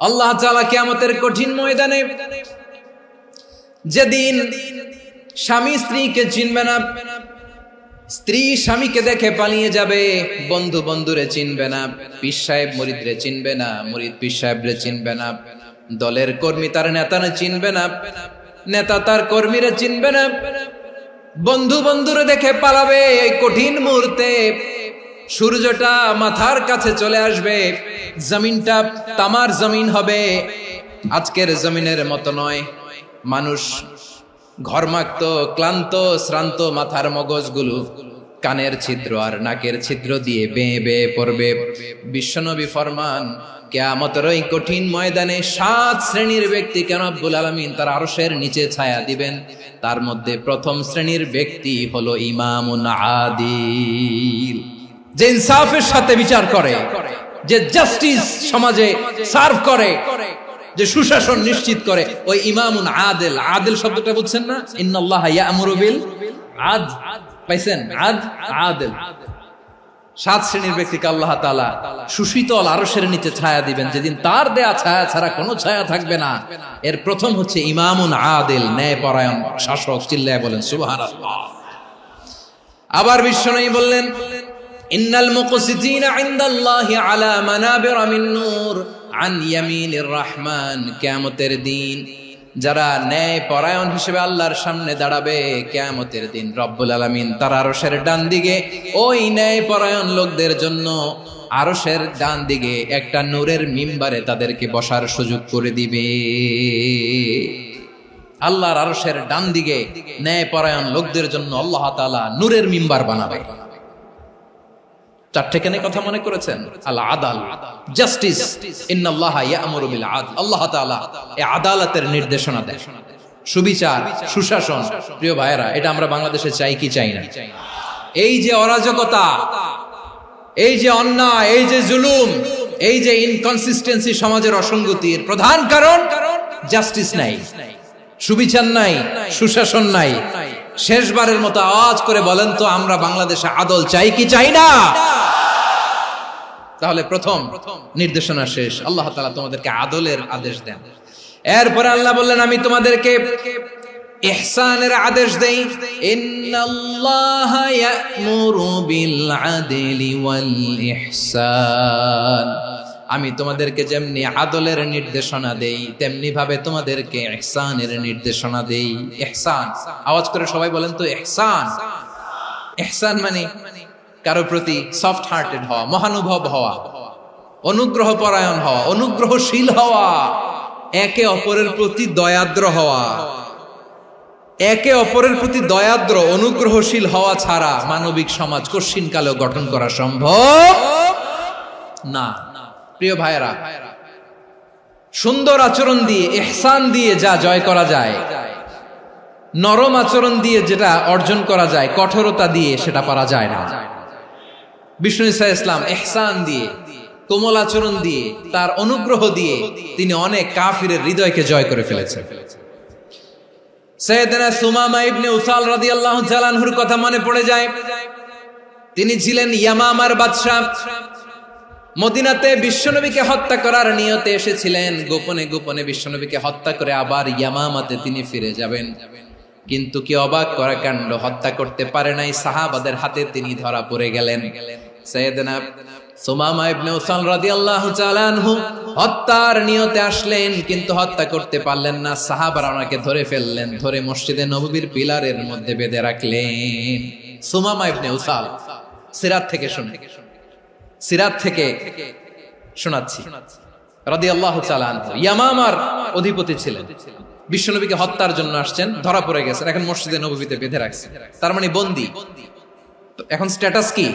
আল্লাহ তাআলা কিয়ামতের কঠিন ময়দানে যেদিন স্বামী স্ত্রীকে চিনবে না, স্ত্রী স্বামীকে দেখে পালিয়ে যাবে, বন্ধু বন্ধুরে চিনবে না, পীর সাহেব মুরিদরে চিনবে না, মুরিদ পীর সাহেবরে চিনবে না, দলের কর্মী তার নেতারে চিনবে না, নেতা তার কর্মীরে চিনবে না, বন্ধু বন্ধুরে দেখে পালাবে। এই কঠিন মুহূর্তে সূর্যটা মাথার কাছে চলে আসবে, জমিনটা তামার জমিন হবে, আজকের জমিনের মতো নয়। মানুষ ঘর্মাক্ত, ক্লান্ত, শ্রান্ত মাথার মগজগুলো কানের ছিদ্র আর নাকের ছিদ্র দিয়ে বেয়ে বেয়ে পড়বে। বিশ্বনবী ফরমান, কিয়ামতের ওই কঠিন ময়দানে 7 শ্রেণীর ব্যক্তিকে রব্বুল আলামিন তার আরশের নিচে ছায়া দিবেন। তার মধ্যে প্রথম শ্রেণীর ব্যক্তি হলো ইমামুন আদিল, যে ইনসাফের সাথে বিচার করে, যে জাস্টিস সমাজে সার্ভ করে, যে সুশাসন নিশ্চিত করে, ওই ইমামুন আদিল। আদিল শব্দটা বুঝছেন না? ইন্নাল্লাহা ইয়া'মুরু বিল আদল, পাইছেন? আদিল। 7 শ্রেণীর ব্যক্তিকে আল্লাহ তাআলা সুশীতল আরশের নিচে ছায়া দিবেন, যেদিন তার দেয়া ছায়া ছাড়া কোনো ছায়া থাকবে না। এর প্রথম হচ্ছে ইমামুন আদিল, ন্যায়পরায়ণ শাসক। চিল্লায় বলেন সুবহানাল্লাহ। আবার বিশ্বনবী বললেন, ইন্নাল মুকসিতিনা ইনদাল্লাহি আলা মানাবিরা মিন নূর আন ইয়ামিনির রহমান। কিয়ামতের দিন যারা ন্যায় পরায়ণ হিসেবে আল্লাহর সামনে দাঁড়াবে, কিয়ামতের দিন রব্বুল আলামিন তার আরশের ডান দিকে ওই ন্যায় পরায়ণ লোকদের জন্য আরশের ডান দিকে একটা নূরের মিম্বারে তাদেরকে বসার সুযোগ করে দিবে। আল্লাহর আরশের ডান দিকে ন্যায় পরায়ণ লোকদের জন্য আল্লাহ তাআলা নূরের মিম্বার বানাবে। 4টে কেন কথা মনে করেছেন? আল আদাল, জাস্টিস। ইন্নাল্লাহা ইয়া'মুরু বিল আদল। আল্লাহ তাআলা এই আদালতের নির্দেশনা দেন, সুবিচার, সুশাসন। প্রিয় ভাইয়েরা, এটা আমরা বাংলাদেশে চাই কি চাই না? এই যে অরাজকতা, এই যে অন্যায়, এই যে জুলুম, এই যে ইনকনসিস্টেন্সি সমাজের অসঙ্গতির প্রধান কারণ জাস্টিস নাই, সুবিচার নাই, সুশাসন নাই। শেষবারের মতো আওয়াজ করে বলেন তো, আমরা বাংলাদেশে আদল চাই কি চাই না? তাহলে প্রথম নির্দেশনা শেষ। আল্লাহ তাআলা তোমাদেরকে আদলের আদেশ দেন। এরপরে আল্লাহ বললেন, আমি তোমাদেরকে ইহসানের আদেশ দেই। ইন্নাল্লাহা ইয়া'মুরু বিল আদলি ওয়াল ইহসান। আমি তোমাদেরকে যেমনি আদলের নির্দেশনা দেই, তেমনি ভাবে তোমাদেরকে ইহসানের নির্দেশনা দেই। ইহসান, আওয়াজ করে সবাই বলেন তো ইহসান। ইহসান মানে কারো প্রতি সফট হার্টেড হওয়া, মহানুভব হওয়া, অনুগ্রহ পরায়ণ হওয়া, অনুগ্রহশীল হওয়া, একে অপরের প্রতি দয়াদ্র হওয়া। একে অপরের প্রতি দয়াদ্র, অনুগ্রহশীল হওয়া ছাড়া মানবিক সমাজ কশিনকালেও গঠন করা সম্ভব না। প্রিয় ভাইয়েরা, সুন্দর আচরণ দিয়ে, ইহসান দিয়ে যা জয় করা যায়, নরম আচরণ দিয়ে যেটা অর্জন করা যায়, কঠোরতা দিয়ে সেটা পারা যায় না। বিষ্ণু ঈসা ইসলাম ইহসান দিয়ে, কোমল আচরণ দিয়ে, তার অনুগ্রহ দিয়ে তিনি অনেক কাফিরের হৃদয়কে জয় করে ফেলেছেন। সাইয়েদনা সুমামা ইবনে উসাল রাদিয়াল্লাহু তাআলা আনহুর কথা মনে পড়ে যায়। তিনি ছিলেন ইয়ামামার বাদশা। মদিনাতে বিশ্বনবীকে হত্যা করার নিয়তে এসেছিলেন। গোপনে গোপনে বিশ্বনবীকে হত্যা করে আবার ইয়ামামাতে তিনি ফিরে যাবেন। কিন্তু কি অবাক করা কাণ্ড, হত্যা করতে পারে নাই, সাহাবাদের হাতে তিনি ধরা পড়ে গেলেন। সাইয়েদনা সুমামা ইবনে উসাল রাদিয়াল্লাহু তাআলা আনহু হত্যার নিয়তে আসলেন, কিন্তু হত্যা করতে পারলেন না। সাহাবারা ওনাকে ধরে ফেললেন, ধরে মসজিদে নববীর পিলারের মধ্যে বেঁধে রাখলেন। সুমামা ইবনে উসাল, সিরাত থেকে শুনে, সিরাত থেকে শোনাচ্ছি, রাদিয়াল্লাহু তাআলা আনহু ইয়ামামার অধিপতি ছিলেন। বিশ্বনবীকে হত্যার জন্য আসছেন, ধরা পড়ে গেছেন, এখন মসজিদে নববীতে বেঁধে রাখছে, তার মানে বন্দী। এখন স্ট্যাটাস কি?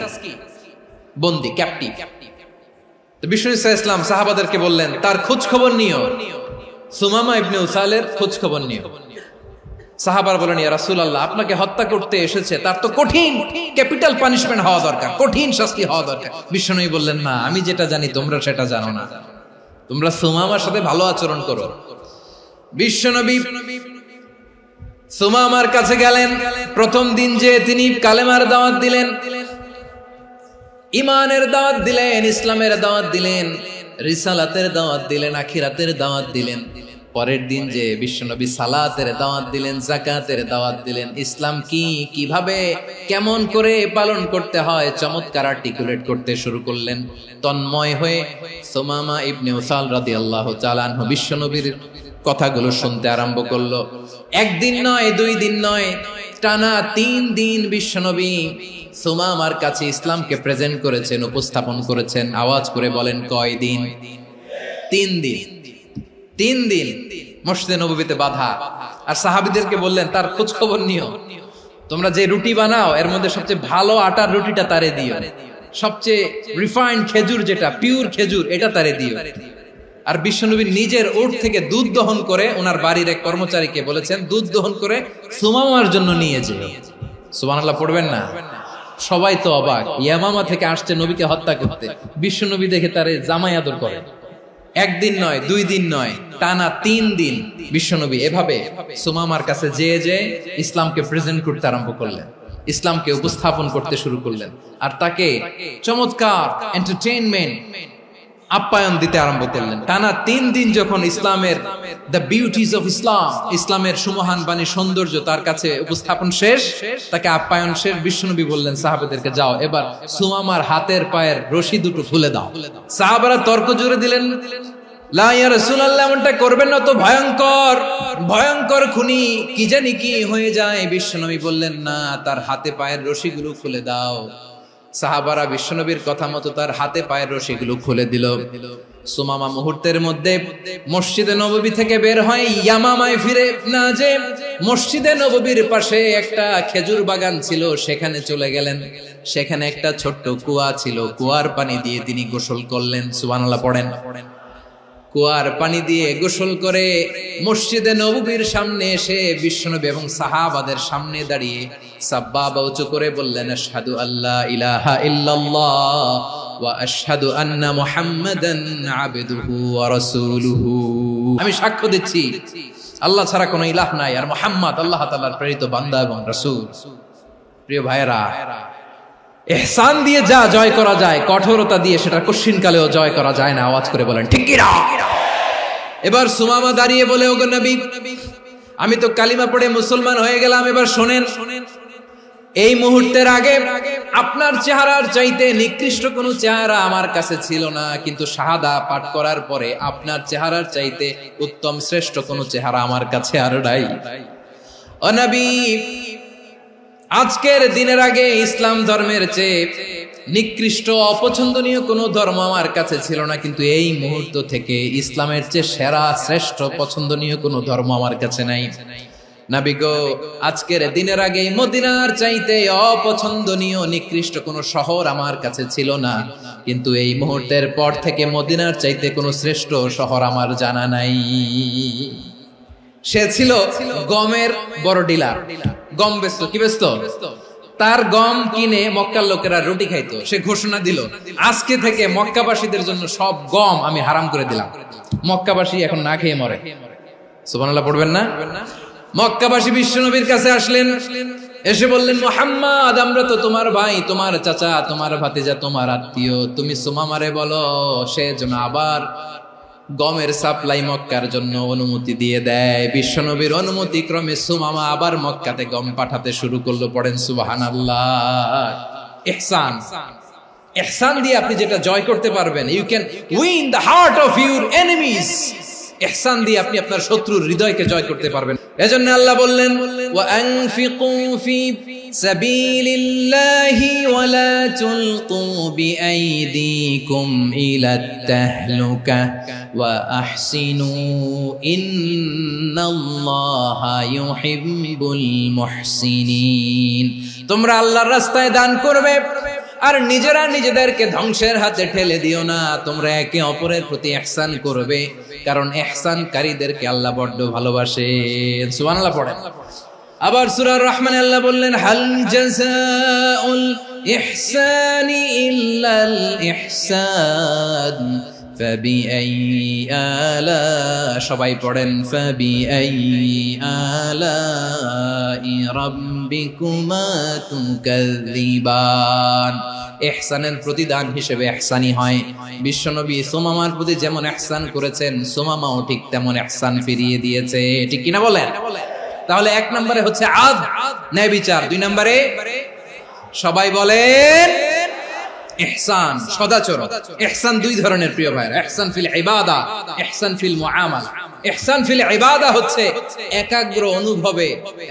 বন্দী, ক্যাপ্টিভ। তো বিষ্ণু ঈসা ইসলাম সাহাবাদেরকে বললেন, তার খোঁজ খবর নিও, সুমামা ইবনে উসালের খোঁজ খবর নিও। সাহাবারা বলেন, ইয়া রাসূলুল্লাহ, আপনাকে হত্যা করতে এসেছে, তার তো কঠিন ক্যাপিটাল পানিশমেন্ট হওয়া দরকার, কঠিন শাস্তি হওয়া দরকার। বিশ্বনবী বললেন, না, আমি যেটা জানি তোমরা সেটা জানো না, তোমরা সুমামার সাথে ভালো আচরণ করো। বিশ্বনবী সুমামার কাছে গেলেন। প্রথম দিন যে তিনি কালেমার দাওয়াত দিলেন, ইমানের দাওয়াত দিলেন, ইসলামের দাওয়াত দিলেন, রিসালাতের দাওয়াত দিলেন, আখিরাতের দাওয়াত দিলেন। পরের দিন যে বিশ্বনবী সালাতের দাওয়াত দিলেন, যাকাতের দাওয়াত দিলেন, ইসলাম কি, কিভাবে, কেমন করে পালন করতে হয় চমৎকার আর্টিকুলেট করতে শুরু করলেন। তন্ময় হয়ে সুমামা ইবনে উসাল রাদিয়াল্লাহু তাআলা আনহু বিশ্বনবীর কথাগুলো শুনতে আরম্ভ করলো। একদিন নয়, 2 দিন নয়, টানা 3 দিন বিশ্বনবী সুমামার কাছে ইসলামকে প্রেজেন্ট করেছেন, উপস্থাপন করেছেন। আওয়াজ করে বলেন, কয় দিন? 3 দিন। 3 দিন মসজিদে নববীতে বাধা। আর সাহাবীদেরকে বললেন, তার খোঁজ খবর নিও, তোমরা যে রুটি বানাও এর মধ্যে সবচেয়ে ভালো আটার রুটিটা তারে দিও, সবচেয়ে রিফাইন্ড খেজুর, যেটা পিওর খেজুর, এটা তারে দিও। আর বিশ্বনবী নিজের উট থেকে দুধ দহন করে ওনার বাড়ির এক কর্মচারীকে বলেছেন, দুধ দহন করে সুমামার জন্য নিয়ে যেও। সুবহানাল্লাহ পড়বেন না? সবাই তো অবাক, ইয়ামামা থেকে আসছে নবীকে হত্যা করতে, বিশ্বনবী দেখে তারে জামাই আদর করে। একদিন নয়, 2 দিন নয়, টানা 3 দিন বিশ্বনবী এভাবে সুমামার কাছে যেয়ে ইসলামকে প্রেজেন্ট করতে আরম্ভ করলেন, ইসলামকে উপস্থাপন করতে শুরু করলেন। আর তাকে চমৎকার এন্টারটেইনমেন্ট, আপ্যায়ন দিতে আরম্ভ করলেন। টানা 3 দিন যখন ইসলামের দ্য বিউটিজ অফ ইসলাম, ইসলামের সুমহান বাণী, সৌন্দর্য তার কাছে উপস্থাপন শেষ, তাকে আপ্যায়ন শেষ, বিশ্বনবী বললেন সাহাবাদেরকে, যাও এবার সুমামার হাতের পায়ের রশি দুটো খুলে দাও। সাহাবারা তর্ক জুড়ে দিলেন, লা ইয়া রাসূলুল্লাহ, এমনটা করবেন না, তো ভয়ঙ্কর, ভয়ঙ্কর খুনি, কি জানি কি হয়ে যায়। বিশ্বনবী বললেন, না, তার হাতে পায়ের রশিগুলো খুলে দাও। সাহাবারা বিশ্বনবীর কথা মতো তার হাতে পায়ের রশিগুলো খুলে দিল। সুমামা মুহূর্তের মধ্যে মসজিদে নববী থেকে বের হয়, ইয়ামামায় ফিরে না যে মসজিদে নববীর পাশে একটা খেজুর বাগান ছিল, সেখানে চলে গেলেন। সেখানে একটা ছোট্ট কুয়া ছিল, কুয়ার পানি দিয়ে তিনি গোসল করলেন। সুবহানাল্লাহ পড়েন। কুয়ার পানি দিয়ে গোসল করে মসজিদে নববীর সামনে এসে বিশ্বনবী এবং সাহাবাদের সামনে দাঁড়িয়ে সাব্বাবা উঁচু করে বললেন, আশহাদু আল্লা ইলাহা ইল্লাল্লাহ ওয়া আশহাদু আন্না মুহাম্মাদান আবদুহু ওয়া রাসূলুহু। আমি সাক্ষ্য দিচ্ছি আল্লাহ ছাড়া কোনো ইলাহ নাই, আর মুহাম্মদ আল্লাহ তাআলার প্রেরিত বান্দা এবং রাসূল। প্রিয় ভাইয়েরা, ইহসান দিয়ে যা জয় করা যায়, কঠোরতা দিয়ে সেটা কঠিনকালেও জয় করা যায় না। আওয়াজ করে বলেন, ঠিক কি না? এবার সুমামা দাঁড়িয়ে বলে, ওগো নবী, আমি তো কালিমা পড়ে মুসলমান হয়ে গেলাম, এবার শোনেন, এই মুহূর্তের আগে আপনার চেহারার চাইতে নিকৃষ্ট কোনো চেহারা আমার কাছে ছিল না, কিন্তু শাহাদা পাঠ করার পরে আপনার চেহারার চাইতে উত্তম শ্রেষ্ঠ কোনো চেহারা আমার কাছে আর নাই। ও নবী, আজকের দিনের আগে ইসলাম ধর্মের চেয়ে নিকৃষ্ট, অপছন্দনীয় কোনো ধর্ম আমার কাছে ছিল না, কিন্তু এই মুহূর্ত থেকে ইসলামের চেয়ে সেরা, শ্রেষ্ঠ, পছন্দনীয় কোনো ধর্ম আমার কাছে নাই। নবী গো, আজকের দিনের আগে মদিনার চাইতে অপছন্দনীয়, নিকৃষ্ট কোনো শহর আমার কাছে ছিল না, কিন্তু এই মুহূর্তের পর থেকে মদিনার চাইতে কোনো শ্রেষ্ঠ শহর আমার জানা নাই। সে ছিল গমের বড় ডিলার, গম বেচতো। কি বেচতো? তার গম কিনে মক্কার লোকেরা রুটি খাইতো। সে ঘোষণা দিল, আজকে থেকে মক্কাবাসীদের জন্য সব গম আমি হারাম করে দিলাম, মক্কাবাসী এখন না খেয়ে মরে। সুবহানাল্লাহ পড়বেন না? মক্কাবাসী বিশ্বনবীর কাছে আসলেন, এসে বললেন, মুহাম্মদ, আমরা তো তোমার ভাই, তোমার চাচা, তোমার ভাতিজা, তোমার আত্মীয়, তুমি সুমামারে বলো সে যেন আবার গমের সাপ্লাই মক্কার জন্য অনুমতি দিয়ে দেয়। বিশ্বনবীর অনুমতি ক্রমে সুমামা আবার মক্কাতে গম পাঠাতে শুরু করলো। পড়েন সুবহানাল্লাহ। ইহসান, ইহসান দিয়ে আপনি যেটা জয় করতে পারবেন, you can win the heart of your enemies. ইহসান দিয়ে আপনি আপনার শত্রুর হৃদয়কে জয় করতে পারবেন। এজন্য আল্লাহ বললেন, ওয়া আনফিকু ফি সাবিলিল্লাহি ওয়া লা তুলকু বিআইদিকুম ইলাত তাহলুকা ওয়া আহসিনু ইন্নাল্লাহা ইউহিব্বুল মুহসিনিন। তোমরা আল্লাহর রাস্তায় দান করবে আর নিজেরা নিজেদেরকে ধ্বংসের হাতে ঠেলে দিও না। তোমরা একে অপরের প্রতি ইহসান করবে, কারণ ইহসানকারীদেরকে আল্লাহ বড় ভালোবাসেন। সুবহানাল্লাহ পড়েন। আবার সূরা রহমানে আল্লাহ বললেন, হাল জাযাউল ইহসানি ইল্লাল ইহসান ফাবিআইয়ি আলা, সবাই পড়েন ফাবিআইয়ি আলাই রাব্বিকুমা তুকাযযিবান। ইহসানের প্রতিদান হিসেবে ইহসানি হয়। বিশ্বনবী সুমামার প্রতি যেমন ইহসান করেছেন, সুমামাও ঠিক তেমন ইহসান ফিরিয়ে দিয়েছে। ঠিক কিনা বলেন? তাহলে এক নম্বরে হচ্ছে আদ, ন্যায় বিচার। দুই নম্বরে সবাই বলেন ইহসান, সদাচরণ। ইহসান দুই ধরনের প্রিয় ভাইরা, ইহসান ফিল ইবাদা, ইহসান ফিল মুআমালা। ইহসান ফিল ইবাদা হচ্ছে একাগ্র অনুভবে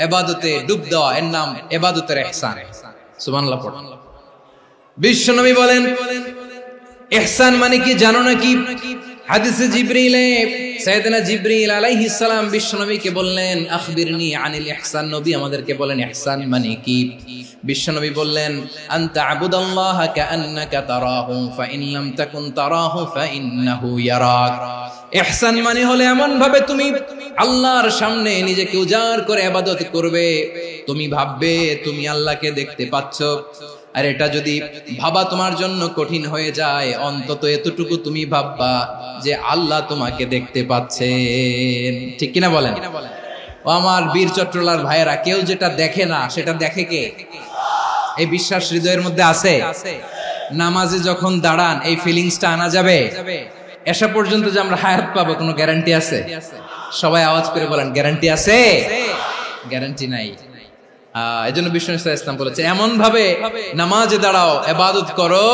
ইবাদতে ডুব দেওয়া, এর নাম ইবাদতের ইহসান। সুবহানাল্লাহ পড়ুন। বিশ্বনবী বলেন ইহসান মানে কি জানো নাকি? হাদিসে জিবরিলে সাইয়েদনা জিবরিল আলাইহিস সালাম বিশ্বনবীকে বললেন আখবিরনি আনিল ইহসান। নবী আমাদেরকে বলেন ইহসান মানে কি? বিশ্বনবী বললেন আনতা আবুদাল্লাহা কাআন্নাকা তারাহু ফাইন লাম তাকুন তারাহু ফাইন্নাহু ইয়ারাক। ইহসান মানে হলো এমন ভাবে তুমি আল্লাহর সামনে নিজেকে উজাড় করে ইবাদত করবে, তুমি ভাববে তুমি আল্লাহকে দেখতে পাচ্ছ। আর এটা যদি ভাবা তোমার জন্য কঠিন হয়ে যায়, অন্তত এতটুকু তুমি ভাববা যে আল্লাহ তোমাকে দেখতে পাচ্ছেন। ঠিক কিনা বলেন? ও আমার বীর চট্টলার ভাইয়েরা, কেউ যেটা দেখে না সেটা দেখে কে? এই বিশ্বাস হৃদয়ের মধ্যে আছে? নামাজে যখন দাঁড়ান এই ফিলিংসটা আনা যাবে? এসা পর্যন্ত যে আমরা হায়াত পাবো কোনো গ্যারান্টি আছে? সবাই আওয়াজ করে বলেন গ্যারান্টি আছে? গ্যারান্টি নাই। এজন্য বিষ্ণু ইসলাম বলেছে এমন ভাবে নামাজে দাঁড়াও, ইবাদত করো,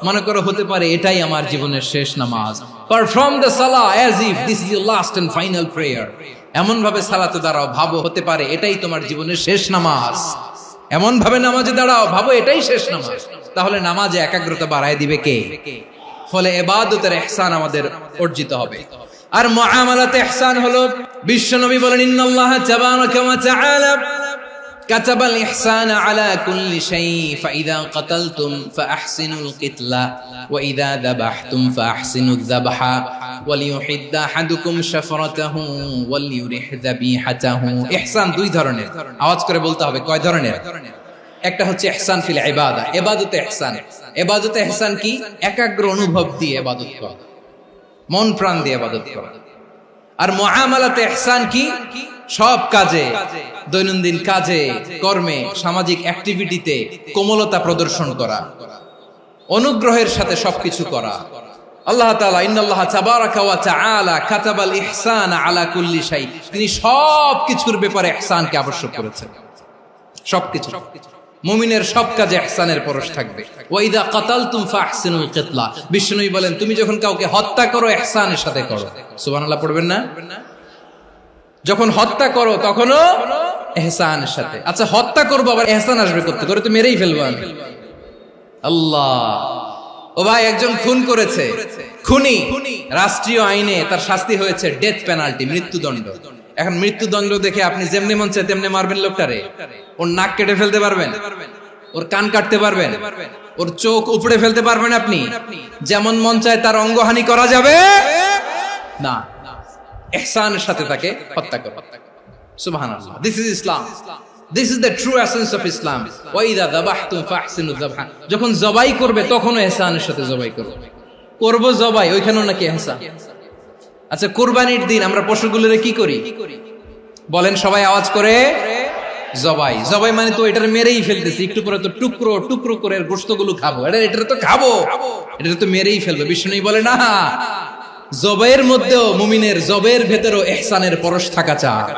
মনে করো হতে পারে এটাই আমার জীবনের শেষ নামাজ। পারফর্ম দ্য সালাহ as if this is your last and final prayer. এমন ভাবে সালাতে দাঁড়াও, ভাবো হতে পারে এটাই তোমার জীবনের শেষ নামাজ। এমন ভাবে নামাজে দাঁড়াও, ভাবো এটাই শেষ নামাজ। তাহলে নামাজে একাগ্রতা বাড়ায় দিবে কে? ফলে ইবাদতের ইহসান আমাদের অর্জিত হবে। আর মুআমালাতে ইহসান হলো, বিশ্বনবী বলেন ইন্নাল্লাহা তাবারাকা ওয়া তাআলা কাতাবাল ইহসানা আলা কুল্লি শাই ফাইযা কাতালতুম ফাআহসিনুল কিতলা ওয়া ইযা যাবাহতুম ফাআহসিনুয যাবহা ওয়ালিয়ুহিদ্দা আহাদুকুম শাফরাতাহু ওয়ালিয়ুরিহ যাবিহাতাহু। ইহসান দুই ধরনের, আওয়াজ করে বলতে হবে কয় ধরনের? একটা হচ্ছে ইহসান ফিল ইবাদা, ইবাদতে ইহসান। ইবাদতে ইহসান কি? একাগ্র অনুভব দিয়ে ইবাদত করা, মন প্রাণ দিয়ে ইবাদত করা। আর মুআমালাতে ইহসান কি? সব কাজে, দৈনন্দিন কাজে, কর্মে, সামাজিক অ্যাক্টিভিটিতে কোমলতা প্রদর্শন করা, অনুগ্রহের সাথে সবকিছু করা। আল্লাহ তাআলা ইন্নাল্লাহা তাবারাকা ওয়া তাআলা কাতাবাল ইহসানা আলা কুল্লি শাই, তিনি সবকিছুর ব্যাপারে ইহসানকে আবশ্যক করেছেন। সবকিছু, মুমিনের সব কাজে ইহসানের পরশ থাকবে। ওয়া ইযা কাতালতুম ফাহসিনুল কিতলা, বিষ্ণুই বলেন তুমি যখন কাউকে হত্যা করো ইহসানের সাথে করো। সুবহানাল্লাহ পড়বেন না? যখন হত্যা করো তখনও ইহসানের সাথে। আচ্ছা হত্যা করবো আবার ইহসান আসবে করতে করে তো মেরেই ফেলবো আমি। আল্লাহ, ও ভাই একজন খুন করেছে, খুনি, রাষ্ট্রীয় আইনে তার শাস্তি হয়েছে ডেথ পেনাল্টি, মৃত্যুদণ্ড। এখন মৃত্যুদণ্ড দেখে আপনি যেমনি মন চায় তেমনি মারবেন লোকটারে? ওর নাক কেটে ফেলতে পারবেন? ওর কান কাটতে পারবেন? ওর চোখ উপড়ে ফেলতে পারবেন আপনি? যেমন মন চায় তার অঙ্গহানি করা যাবে না। ইহসানের সাথে তাকে হত্যা করো। সুবহানাল্লাহ, this is Islam, this is the true essence of Islam. ওয়া ইযা যাবাহতুম ফাহসিনুয যাবহা, যখন জবাই করবে তখনও ইহসানের সাথে জবাই করো। করব জবাই, ওইখানেও নাকি ইহসান। আচ্ছা কুরবানির দিন আমরা পশুগুলোরে কি করি বলেন সবাই আওয়াজ করে? জবাই। জবাই মানে তো এটারে মেরেই ফেলতেছি, একটু পরে তো টুকরো টুকরো করে গোশতগুলো খাবো, এটা তো খাবো, এটা তো মেরেই ফেলবো। বিষ্ণু বলে না, জবের মধ্যেও মুমিনের জবের ভেতরেও ইহসানের পরশ থাকা চাই।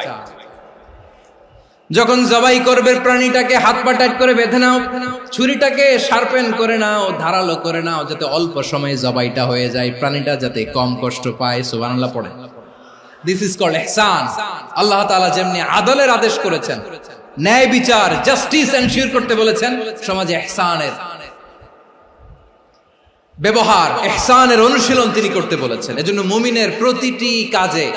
যখন জবাই করবে প্রাণীটাকে হাত পা টাইট করে বেঁধে নাও, ছুরিটাকে শার্পেন করে নাও, ধারালো করে নাও, যাতে অল্প সময়ে জবাইটা হয়ে যায়, প্রাণীটা যাতে কম কষ্ট পায়। সুবহানাল্লাহ পড়ে। দিস ইজ কল্ড ইহসান। আল্লাহ তাআলা যেমনি আদলের আদেশ করেছেন, ন্যায় বিচার, জাস্টিস এনশিওর করতে বলেছেন, সমাজে ইহসানের ব্যবহার, ইহসানের অনুশীলন তিনি করতে বলেছেন। এজন্য মুমিনের প্রতিটি কাজে,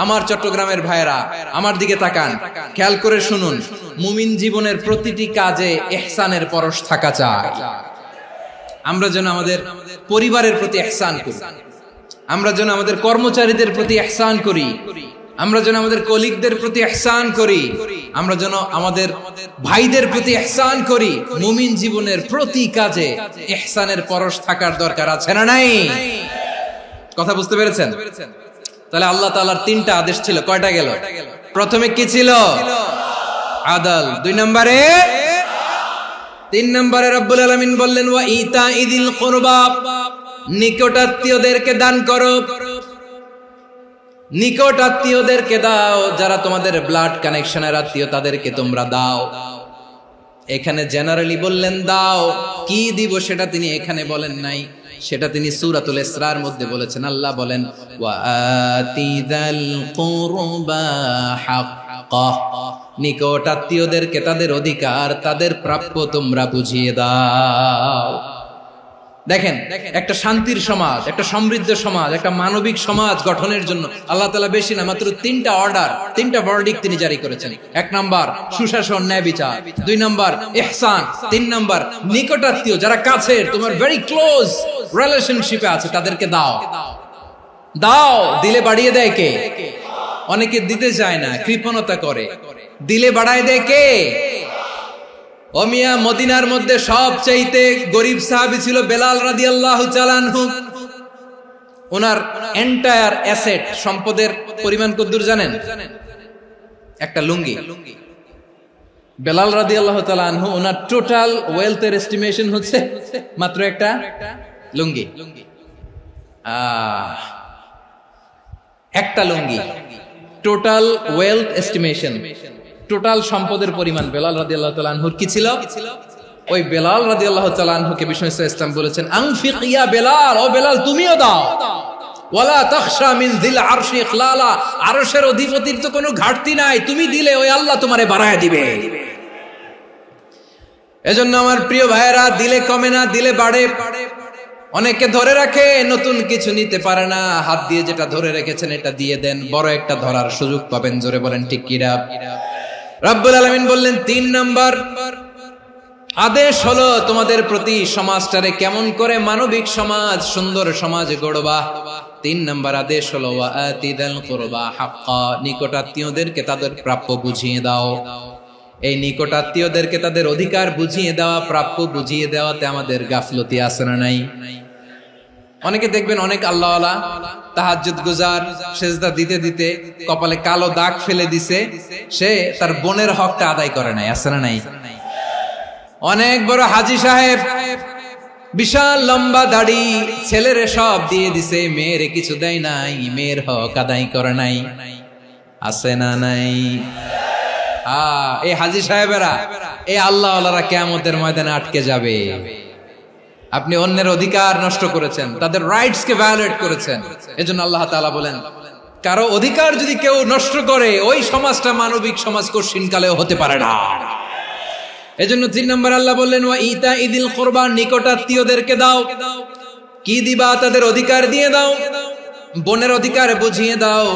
আমার চট্টগ্রামের ভাইয়েরা আমার দিকে তাকান, খেয়াল করে শুনুন, মুমিন জীবনের প্রতিটি কাজে ইহসানের পরশ থাকা চাই। আমরা যেন আমাদের পরিবারের প্রতি ইহসান করি, আমরা যেন আমাদের কর্মচারীদের প্রতি ইহসান করি, আমরা যেন আমাদের কলিগদের প্রতি ইহসান করি, আমরা যেন আমাদের ভাইদের প্রতি ইহসান করি। মুমিন জীবনের প্রতি কাজে ইহসানের পরশ থাকার দরকার আছে না নাই? কথা বুঝতে পেরেছেন? তাহলে আল্লাহ তাআলার তিনটা আদেশ ছিল, কয়টা গেল? প্রথমে কি ছিল? আদল। 2 নম্বরে, 3 নম্বরে রব্বুল আলামিন বললেন ওয়া ইতাইদিল কুরবা, নিকটাত্মীয়দেরকে দান করো। নিকট আত্মীয়দেরকে দাও, যারা তোমাদের ব্লাড কানেকশনের আত্মীয় তাদেরকে তোমরা দাও। এখানে জেনারেলি বললেন দাও, কি দিব সেটা তিনি এখানে বলেন নাই, সেটা তিনি সূরাতুল ইসরার মধ্যে বলেছেন। আল্লাহ বলেন ওয়া আতিযাল কুরবা হাক্কাহ, নিকট আত্মীয়দেরকে তাদের অধিকার, তাদের প্রাপ্য তোমরা বুঝিয়ে দাও। দেখেন, একটা শান্তির সমাজ, একটা সমৃদ্ধ সমাজ, একটা মানবিক সমাজ গঠনের জন্য আল্লাহ তাআলা বেশি না, মাত্র 3টা অর্ডার, 3টা ভার্ডিক্ট তিনি জারি করেছেন। 1 নাম্বার সুশাসন, ন্যায় বিচার। 2 নাম্বার ইহসান। 3 নাম্বার নিকটাত্মীয়, যারা কাছের, তোমার ভেরি ক্লোজ রিলেশনশিপে আছে, তাদেরকে দাও। দাও, দিলে বাড়িয়ে দেয় কে? অনেকে দিতে চায় না, কৃপণতা করে। দিলে বাড়ায় দেয় কে? ও মিয়া, মদিনার মধ্যে সবচাইতে গরিব সাহাবী ছিল বেলাল রাদিয়াল্লাহু তাআলা আনহু। ওনার এন্টায়ার অ্যাসেট, সম্পদের পরিমাণ কতদূর জানেন? একটা লুঙ্গি। বেলাল রাদিয়াল্লাহু তাআলা আনহু, ওনার টোটাল ওয়েলথের এস্টিমেশন হচ্ছে মাত্র একটা লুঙ্গি। একটা লুঙ্গি, টোটাল ওয়েলথ এস্টিমেশন, টোটাল সম্পদের পরিমাণ বেলাল রাদিয়াল্লাহু তাআলা আনহুর কি ছিল? ওই বেলাল রাদিয়াল্লাহু তাআলা আনহুকে বিষ্ণু ইসলাম বলেছেন আনফিক ইয়া বেলাল, ও বেলাল তুমিও দাও। ওয়ালা তাখশা মিন যিল আরশি ইখলালা, আরশের অধিপতির তো কোনো ঘাটতি নাই, তুমি দিলে ওই আল্লাহ তোমারে বাড়ায় দিবে। এজন্য আমার প্রিয় ভাইয়েরা, দিলে কমে না, দিলে বাড়ে। অনেকে ধরে রাখে, নতুন কিছু নিতে পারে না, হাত দিয়ে যেটা ধরে রেখেছেন এটা দিয়ে দেন, বড় একটা ধরার সুযোগ পাবেন। জোরে বলেন ঠিক কিনা? রব্বুল আলামিন বললেন 3 নাম্বার আদেশ হলো তোমাদের প্রতি সমাজটারে কেমন করে মানবিক সমাজ, সুন্দর সমাজ গড়বা। 3 নাম্বার আদেশ হলো ওয়া আতিদাল কুরবা হাক্কা, নিকটাত্মীয়দেরকে তাদের প্রাপ্য বুঝিয়ে দাও। এই নিকটাত্মীয়দেরকে তাদের অধিকার বুঝিয়ে দেওয়া, প্রাপ্য বুঝিয়ে দেওয়াতে আমাদের গাফলতি আছে না নাই? অনেকে দেখবেন অনেক আল্লাহওয়ালা, তাহাজ্জুদ গুজার, সেজদা দিতে দিতে কপালে কালো দাগ ফেলে দিছে, সে তার বোনের হকটা আদায় করে নাই, আছে না নাই? অনেক বড় হাজী সাহেব, বিশাল লম্বা দাড়ি, ছেলেরে সব দিয়ে দিছে, মেয়েরে কিছু দেয় নাই, মেয়ের হক আদায় করে নাই, আছে না নাই? এই হাজী সাহেবেরা, এই আল্লাহওয়ালারা কিয়ামতের ময়দানে আটকে যাবে। আপনি অন্যের অধিকার নষ্ট করেছেন, তাদের রাইটস কে ভায়োলেট করেছেন। এজন্য আল্লাহ তাআলা বলেন, কারো অধিকার যদি কেউ নষ্ট করে, ওই সমাজটা মানবিক সমাজ কঠিনকালেও হতে পারে না। এজন্য 3 নম্বর আল্লাহ বললেন ওয়া ইতাইদিল কুরবা, নিকটাত্মীয়দেরকে দাও। কি দিবা? তাদের অধিকার দিয়ে দাও। বোনের অধিকার বুঝিয়ে দাও,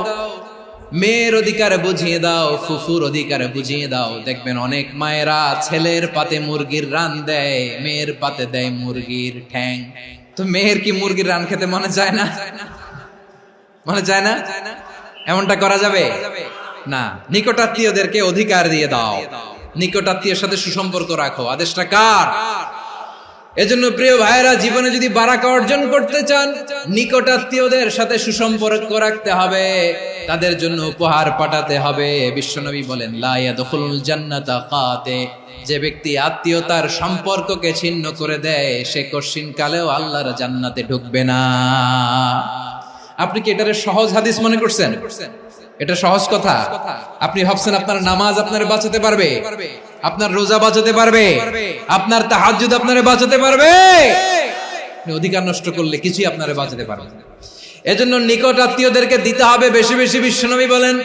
মেয়ের অধিকার বুঝিয়ে দাও, ফুফুর অধিকার বুঝিয়ে দাও। দেখবেন অনেক মায়েরা ছেলের পাতে মুরগির রান দেয়, মেয়ের পাতে দেয় মুরগির ঠ্যাং। তো মেয়ের কি মুরগির রান খেতে মনে চায় না? মনে চায় না? এমনটা করা যাবে না। নিকটাত্মীয়দেরকে অধিকার দিয়ে দাও, নিকটাত্মীয়ের সাথে সুসম্পর্ক রাখো। আদেশটা কার? এজন্য প্রিয় ভাইয়েরা, জীবনে যদি বারাকা অর্জন করতে চান, নিকটাত্মীয়দের সাথে সুসম্পর্ক রাখতে হবে, তাদের জন্য উপহার পাঠাতে হবে। বিশ্বনবী বলেন লা ইয়াদখুলুল জান্নাতা কাতে, যে ব্যক্তি আত্মীয়তার সম্পর্ককে ছিন্ন করে দেয়, সে কঠিন কালেও আল্লাহর জান্নাতে ঢুকবে না। আপনি কি এটারে সহজ হাদিস মনে করছেন? এটা সহজ কথা? আপনি ভাবছেন আপনার নামাজ আপনারে বাঁচাতে পারবে, আপনার রোজা বাঁচাতে পারবে, আপনার তাহাজ্জুদ আপনারে বাঁচাতে পারবে? অধিকার নষ্ট করলে কিছুই আপনারে বাঁচাতে পারবে না। এজন্য নিকট আত্মীয়দেরকে দিতে হবে বেশি বেশি। বিশ্বনবী বলেন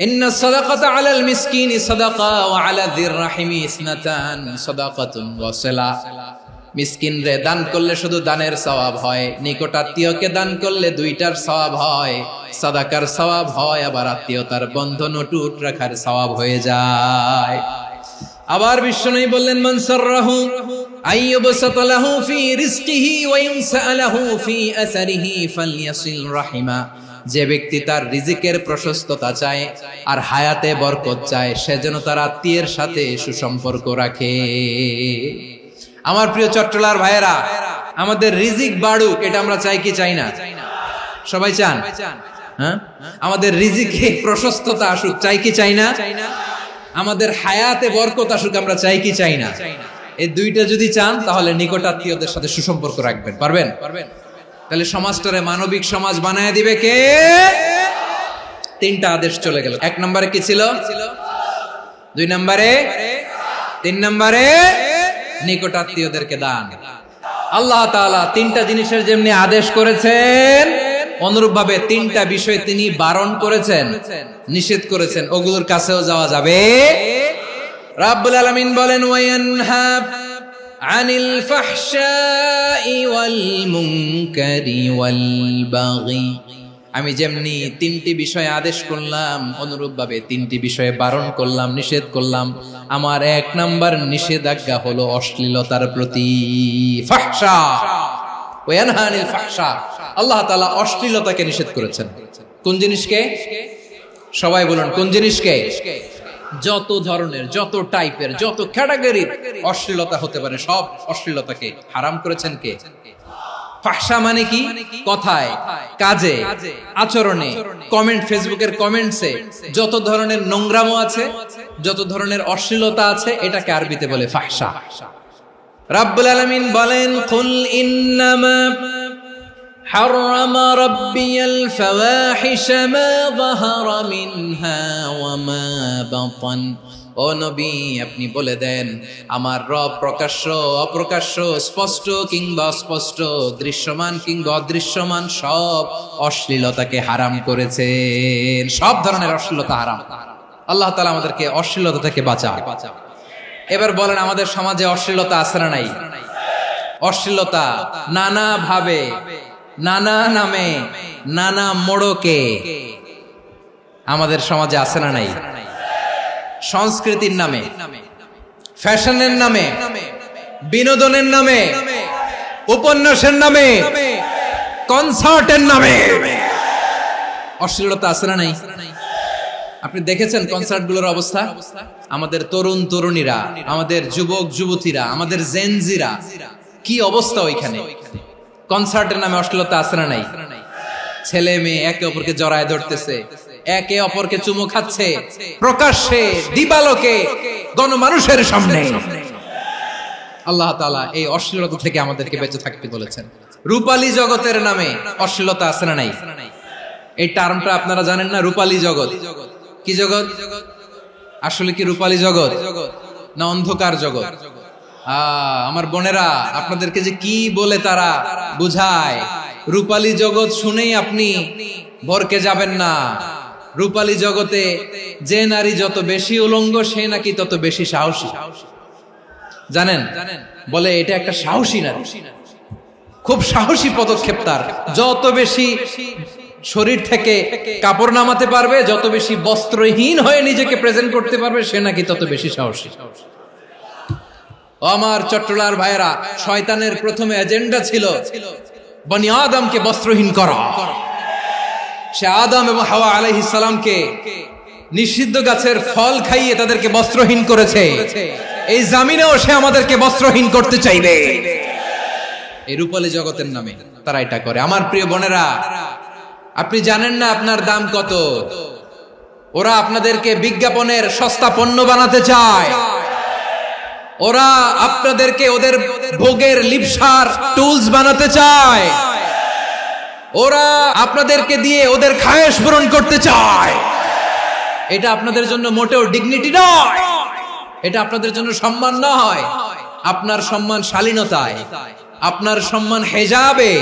ইন্না সাদাকাতা আলাল মিসকিনি সাদাকা ওয়া আলা যির রাহিমি ইসনাতান সাদাকাতুন ওয়া সিলা। মিসকিন রে দান করলে শুধু দানের সওয়াব হয়, নিকট আত্মীয়কে দান করলে 2টার সওয়াব হয়, সাদাকার সওয়াব হয়, আবার আত্মীয়তার বন্ধন অটুট রাখার সওয়াব হয়ে যায়। আবার বিশ্বনবী বললেন মান সাররাহু আইয়ুবসাতা লাহু ফি রিজকিহি ওয়া ইনসালাহু ফি আসারিহি ফালইয়াসিল রাহিমা। যে ব্যক্তি তার রিজিকের প্রশস্ততা চায় আর হায়াতে বরকত চায়, সে যেন তার আত্মীয়ের সাথে সুসম্পর্ক রাখে। আমার প্রিয় চট্টলার ভাইয়েরা, আমাদের রিজিক বাড়ুক, এটা আমরা চাই কি চাই না? সবাই চান? হ্যাঁ, আমাদের রিজিকে প্রশস্ততা আসুক, চাই কি চাই না? আমাদের হায়াতে বরকত আসুক, আমরা চাই কি চাই না? এই দুইটা যদি চান তাহলে নিকটাত্মীয়দের সাথে সুসম্পর্ক রাখবেন। পারবেন? তাহলে সমাজটারে মানবিক সমাজ বানায় দিবে কে? তিনটা আদেশ চলে গেল। 1 নম্বরে কি ছিল? 2 নম্বরে, 3 নম্বরে নিকটাত্মীয়দেরকে দান। আল্লাহ তাআলা তিনটা জিনিসের যেমনি আদেশ করেছেন, অনুরূপ ভাবে তিনটা বিষয় তিনি বারণ করেছেন, নিষেধ করেছেন, ওগুলোর কাছেও যাওয়া যাবে। রাব্বুল আলামিন বলেন, ওয়ায়ানহা আনিল ফাহশাই ওয়াল মুনকারি ওয়াল বাগি। আমি যেমনি তিনটি বিষয়ে আদেশ করলাম, অনুরূপ ভাবে তিনটি বিষয়ে বারণ করলাম, নিষেধ করলাম। আমার 1 নাম্বার নিষেধাজ্ঞা হলো অশ্লীলতার প্রতি। ফাহশা, ওয়ায়ানহা আনিল ফাহশা, আল্লাহ তাআলা অশ্লীলতাকে নিষেধ করেছেন। কোন জিনিসকে? সবাই বলুন, কোন জিনিসকে? যত ধরনের, যত টাইপের, যত ক্যাটাগরির অশ্লীলতা হতে পারে সব অশ্লীলতাকে হারাম করেছেন কে? ফাহশা মানে কি? কথায়, কাজে, আচরণে, কমেন্ট, ফেসবুকের কমেন্টসে যত ধরনের নোংরামো আছে, যত ধরনের অশ্লীলতা আছে, এটাকে আরবিতে বলে ফাহশা। রাব্বুল আলামিন বলেন, কুল ইন্নামা حرم ربي الفواحش ما ظهر منها وما بطن। ও নবী, আপনি বলে দেন, আমার রব প্রকাশ্য, অপ্রকাশ্য, স্পষ্ট কিংবা অস্পষ্ট, দৃশ্যমান কিংবা অদৃশ্যমান সব অশ্লীলতাকে হারাম করেছেন। সব ধরনের অশ্লীলতা হারাম। আল্লাহ তাআলা আমাদেরকে অশ্লীলতা থেকে বাঁচান। এবার বলেন, আমাদের সমাজে অশ্লীলতা আছে না নাই? অশ্লীলতা নানা ভাবে, নানা নামে, নানা মোড়কে আমাদের সমাজে আছে না নাই? সংস্কৃতির নামে, ফ্যাশনের নামে, বিনোদনের নামে, উপন্যাসের নামে, কনসার্টের নামে অশ্লীলতা আছে না নাই? আপনি দেখেছেন কনসার্টগুলোর অবস্থা? আমাদের তরুণ তরুণীরা, আমাদের যুবক যুবতীরা, আমাদের জেনজিরা, কি অবস্থা ওইখানে? কনসার্টের নামে অশ্লীলতা আছে না নাই? ছেলে মেয়ে একে অপরকে জড়ায় ধরতেছে, একে অপরকে চুমু খাচ্ছে, প্রকাশ্যে, দিবালোকে, গণমানুষের সামনে। আল্লাহ তাআলা এই অশ্লীলতা থেকে আমাদেরকে বেঁচে থাকতে বলেছেন। রূপালী জগতের নামে অশ্লীলতা আছে না নাই? এই টার্মটা আপনারা জানেন না? রূপালী জগৎ কি জগৎ? আসলে কি রূপালী জগৎ না অন্ধকার জগৎ? আমার বোনেরা, আপনাদেরকে যে কি বলে তারা বুঝায়, রূপালী জগৎ শুনেই আপনি ভরকে যাবেন না। রূপালী জগতে যে নারী যত বেশি উলঙ্গ, সে নাকি তত বেশি সাহসী। জানেন? বলে এটা একটা সাহসী নারী, খুব সাহসী পদক্ষেপ তার। যত বেশি শরীর থেকে কাপড় নামাতে পারবে, যত বেশি বস্ত্রহীন হয়ে নিজেকে প্রেজেন্ট করতে পারবে, সে নাকি তত বেশি সাহসী। আমার চট্টলার ভাইয়েরা, শয়তানের প্রথমে এজেন্ডা ছিল বনি আদমকে বস্ত্রহীন করা। সে আদম এবং হাওয়া আলাইহিস সালামকে নিষিদ্ধ গাছের ফল খাইয়ে তাদেরকে বস্ত্রহীন করেছে। এই জামিনেও সে আমাদেরকে বস্ত্রহীন করতে চাইবে। এই রূপালী জগতের নামে তারা এটা করে। আমার প্রিয় বোনেরা, আপনি জানেন না আপনার দাম কত? ওরা আপনাদেরকে বিজ্ঞাপনের সস্তা পণ্য বানাতে চায়। ওরা আপনাদেরকে ওদের ভোগের লিপসার টুলস বানাতে চায়। ওরা আপনাদেরকে দিয়ে ওদের খায়েশ পূরণ করতে চায়। এটা আপনাদের জন্য মোটেও ডিগনিটি নয়, এটা আপনাদের জন্য সম্মান নয়। আপনার সম্মান শালীনতায়, আপনার সম্মান হেজাবে,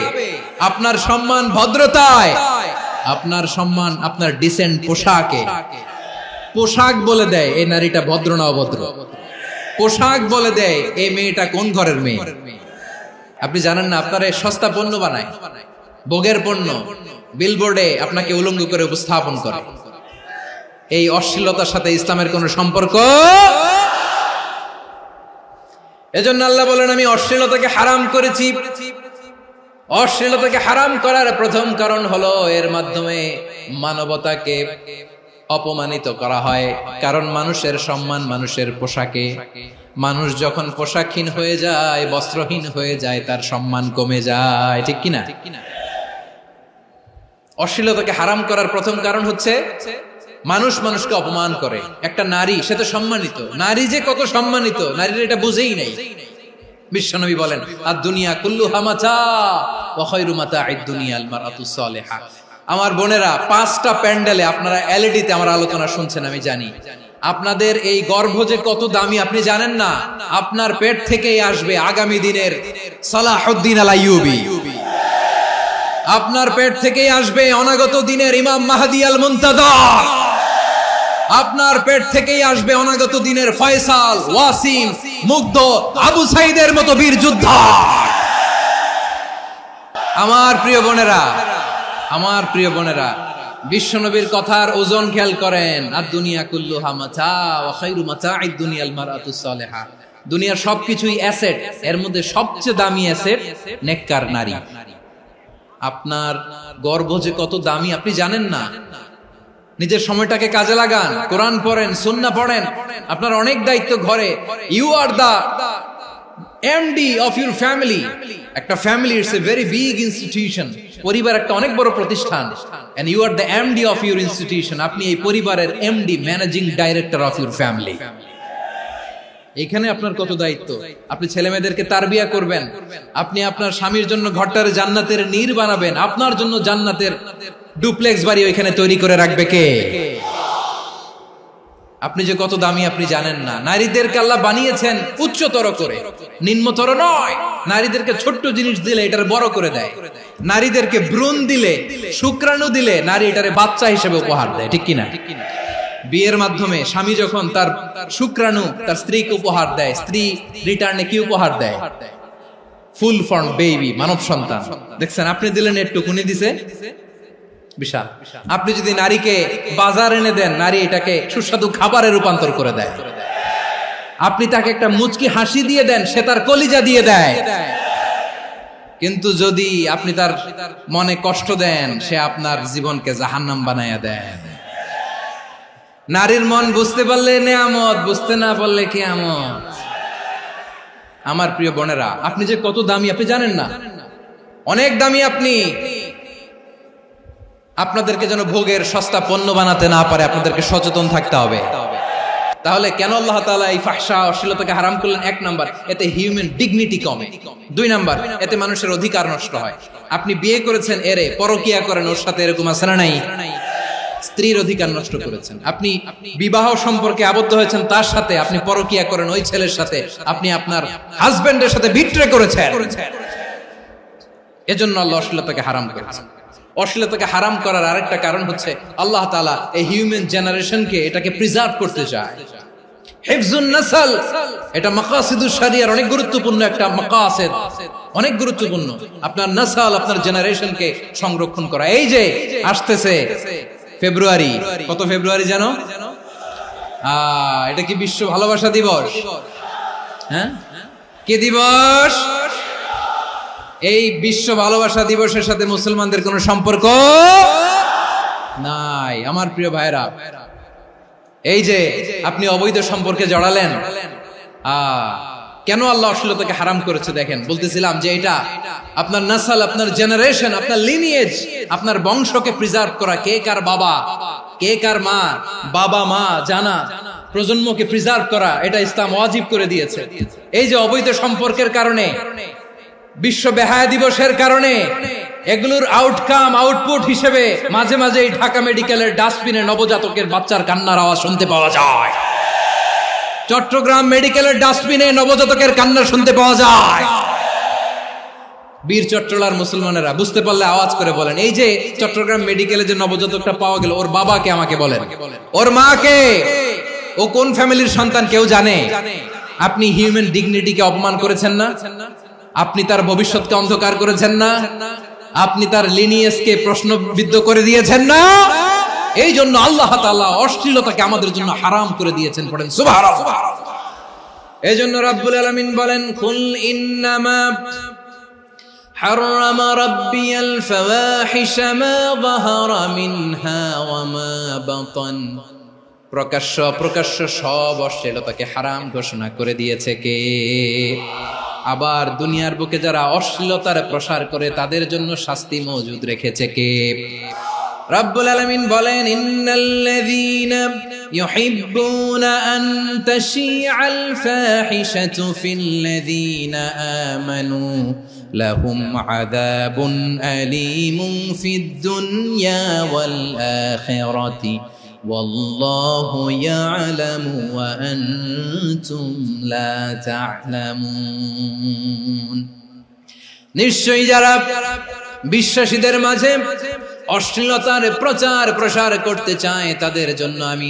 আপনার সম্মান ভদ্রতায়, আপনার সম্মান আপনার ডিসেন্ট পোশাকে। পোশাক বলে দেয় এই নারীটা ভদ্র না অভদ্র। পোশাক বলে দেয় এই মেয়েটা কোন ঘরের মেয়ে। আপনি জানেন না, আপনার সস্তা পণ্য বানায়, ভোগের পণ্য, বিলবোর্ডে আপনাকে উলঙ্গ করে উপস্থাপন করে। এই অশ্লীলতার সাথে ইসলামের কোন সম্পর্ক। এজন্য আল্লাহ বলেন, আমি অশ্লীলতাকে হারাম করেছি। অশ্লীলতাকে হারাম করার প্রথম কারণ হলো এর মাধ্যমে মানবতাকে অপমানিত করা হয়। কারণ মানুষের সম্মান মানুষের পোশাকে। মানুষ যখন পোশাকহীন হয়ে যায়, বস্ত্রহীন হয়ে যায়, তার সম্মান কমে যায়। ঠিক কিনা? অশ্লীলতাকে হারাম করার প্রথম কারণ হচ্ছে মানুষ মানুষকে অপমান করে। একটা নারী, সে তো সম্মানিত, নারী যে কত সম্মানিত নারীর এটা বুঝেই নাই। বিশ্বনবী বলেন আদ-দুনিয়া কুল্লুহা মাতা ওয়া খায়রু মাতা'আদ দুনিয়া আল মারআতুস সালিহা। আমার বোনেরা, 5টা প্যান্ডেলে আপনারা এলইডিতে আমার আলোচনা শুনছেন, আমি জানি। আপনাদের এই গর্ভ যে কত দামি আপনি জানেন না। আপনার পেট থেকেই আসবে আগামী দিনের সালাহুদ্দিন আল আইয়ুবী, আপনার পেট থেকেই আসবে অনাগত দিনের ইমাম মাহদী আল মুনতাযর, আপনার পেট থেকেই আসবে অনাগত দিনের ফয়সাল, ওয়াসিম, মুগ্ধ, আবু সাইদের মতো বীর যোদ্ধা। আমার প্রিয় বোনেরা, আমার প্রিয় বোনেরা, বিশ্বনবীর কথার ওজন খেয়াল করেন। আদ-দুনিয়া কুল্লুহা মাতা ওয়া খায়রু মাতা'আদ দুনিয়া আল মারআতুস সালিহা। দুনিয়ার সবকিছুই অ্যাসেট, এর মধ্যে সবচেয়ে দামি অ্যাসেট নেককার নারী। আপনার গর্ভ যে কত দামি আপনি জানেন না। নিজের সময়টাকে কাজে লাগান, কোরআন পড়েন, সুন্নাহ পড়েন। আপনার অনেক দায়িত্ব ঘরে। You are the MD of your family. একটা family it's a very big institution. পরিবার একটা অনেক বড় প্রতিষ্ঠান, and you are the MD of your institution. আপনি এই পরিবারের MD, managing director of your family. এখানে আপনার কত দায়িত্ব। আপনি ছেলে মেয়েদেরকে তারবিয়া করবেন, আপনি আপনার স্বামীর জন্য ঘরটারে জান্নাতের নীড় বানাবেন, আপনার জন্য জান্নাতের ডুপ্লেক্স বাড়ি ওইখানে তৈরি করে রাখবে কে? আপনি যে কত দামি আপনি জানেন না। নারীদেরকে আল্লাহ বানিয়েছেন উচ্চতর করে, নিম্নতর নয়। নারীদেরকে ছোট্ট জিনিস দিলে এটার বড় করে দেয়। নারীদেরকে ভ্রূণ দিলে, শুক্রাণু দিলে নারী এটারে বাচ্চা হিসেবে উপহার দেয়, ঠিক কিনা? বিয়ের মাধ্যমে স্বামী যখন তার শুক্রাণু তার স্ত্রীকে উপহার দেয়, স্ত্রী রিটার্নে কি উপহার দেয়? ফুল ফর্ম বেবি, মানব সন্তান। দেখছেন, আপনি দিলেন একটুকুনি, দিছে বিশাল। আপনি যদি নারীকে বাজার এনে দেন, নারী এটাকে সুস্বাদু খাবারে রূপান্তর করে দেয়। আপনি তাকে একটা মুচকি হাসি দিয়ে দেন, সে তার কলিজা দিয়ে দেয়। কিন্তু যদি আপনি তার মনে কষ্ট দেন, সে আপনার জীবনকে জাহান্নাম বানায়া দেয়। নারীর মন বুঝতে পারলে নেয়ামত, বুঝতে না পারলে কিয়ামত। আমার প্রিয় বোনেরা, আপনি যে কত দামি আপনি জানেন না। অনেক দামি আপনি। আপনাদেরকে যেন ভোগের সস্তা পণ্য বানাতে না পারে, আপনাদেরকে সচেতন থাকতে হবে। তাহলে কেন আল্লাহ তাআলা এই ফাহশা, অশ্লীলতাকে হারাম করলেন? 1 নাম্বার, এতে হিউম্যান ডিগনিটি কমে। 2 নাম্বার, এতে মানুষের অধিকার নষ্ট হয়। আপনি বিয়ে করেছেন, এরে পরকিয়া করেন, ওর সাথে এরকম আছে না নাই? স্ত্রীর অধিকার নষ্ট করেছেন। আপনি বিবাহ সম্পর্কে আবদ্ধ হয়েছেন তার সাথে, আপনি পরকিয়া করেন ওই ছেলের সাথে, আপনি আপনার হাজবেন্ডের সাথে বিট্রে করেছেন। এজন্য আল্লাহ অশ্লীলতাকে হারাম করেছেন। অশ্লীলতাকে হারাম করার আরেকটা কারণ হচ্ছে আল্লাহ তাআলা এই হিউম্যান জেনারেশনকে এটাকে প্রিজার্ভ করতে চায়। হিফজুন নাসল, এটা মাকাসিদুশ শরিয়ার অনেক গুরুত্বপূর্ণ একটা মাকাসিদ, অনেক গুরুত্বপূর্ণ। আপনার নাসল, আপনার জেনারেশনকে সংরক্ষণ করা। এই যে আসতেছে ফেব্রুয়ারি, কত ফেব্রুয়ারি জানো? এটা কি বিশ্ব ভালোবাসা দিবস? হ্যাঁ, কি দিবস? এই বিশ্ব ভালোবাসা দিবসের সাথে মুসলমানদের কোনো সম্পর্ক নাই। আমার প্রিয় ভাইরা, এই যে আপনি অবৈধ সম্পর্কে জড়ালেন, কেন আল্লাহ অশ্লীলতাকে হারাম করেছে দেখেন। বলতেছিলাম যে এটা আপনার নাসল, আপনার জেনারেশন, আপনার লিনিয়েজ, আপনার বংশকে প্রিজার্ভ করা। কে কার বাবা, কে কার মা, বাবা মা জানা, প্রজন্মকে প্রিজার্ভ করা, এটা ইসলাম ওয়াজিব করে দিয়েছে। এই যে অবৈধ সম্পর্কের কারণে, বিশ্ব বেহায়া দিবসের কারণে, এগুলোর আউটকাম, আউটপুট হিসেবে মাঝে মাঝে এই ঢাকা মেডিকেলের ডাস্টবিনে নবজাতকের বাচ্চার কান্নার আওয়াজ শুনতে পাওয়া যায়। চট্টগ্রাম মেডিকেলের ডাস্টবিনে নবজাতকের কান্না শুনতে পাওয়া যায়। বীর চট্টলার মুসলমানেরা বুঝতে পারলে আওয়াজ করে বলেন, এই যে চট্টগ্রাম মেডিকেলে যে নবজাতকটা পাওয়া গেল, ওর বাবাকে আমাকে বলেন, ওর মাকে, ও কোন ফ্যামিলির সন্তান কেউ জানে? আপনি হিউম্যান ডিগনিটিকে অপমান করেছেন না? আপনি তার ভবিষ্যৎকে অন্ধকার করেছেন না? আপনি তার লিনিয়েজকে প্রশ্নবিদ্ধ করে দিয়েছেন না? এই জন্য আল্লাহ তাআলা অশ্লীলতাকে আমাদের জন্য হারাম করে দিয়েছেন। পড়েন সুবহানাল্লাহ। এই জন্য রব্বুল আলামিন বলেন, কুল ইন্নামা হারাম রাব্বিয়াল ফাওয়াহিশা মা যাহারা মিনহা ওয়া মা বাতান। প্রকাশ্য অপ্রকাশ্য সব অশ্লীলতাকে হারাম ঘোষণা করে দিয়েছে কে? আবার দুনিয়ার বুকে যারা অশ্লীলতার প্রসার করে তাদের জন্য শাস্তি মজুদ রেখেছে কে? রব্বুল আলামিন বলেন, ইন্নাল্লাযীনা ইউহিব্বুনা আন তাশিআল ফাহিশাতু ফিল্লাযীনা আমানু লাহুম আযাবুন আলীমুন ফিদ দুনিয়া ওয়াল আখিরাতি ওয়াল্লাহু ইয়ালামু ওয়া আনতুম লা তা'লামুন। নিশ্চয়ই যারা বিশ্বাসীদের মাঝে অশ্লীলতার প্রচার প্রসার করতে চায় তাদের জন্য আমি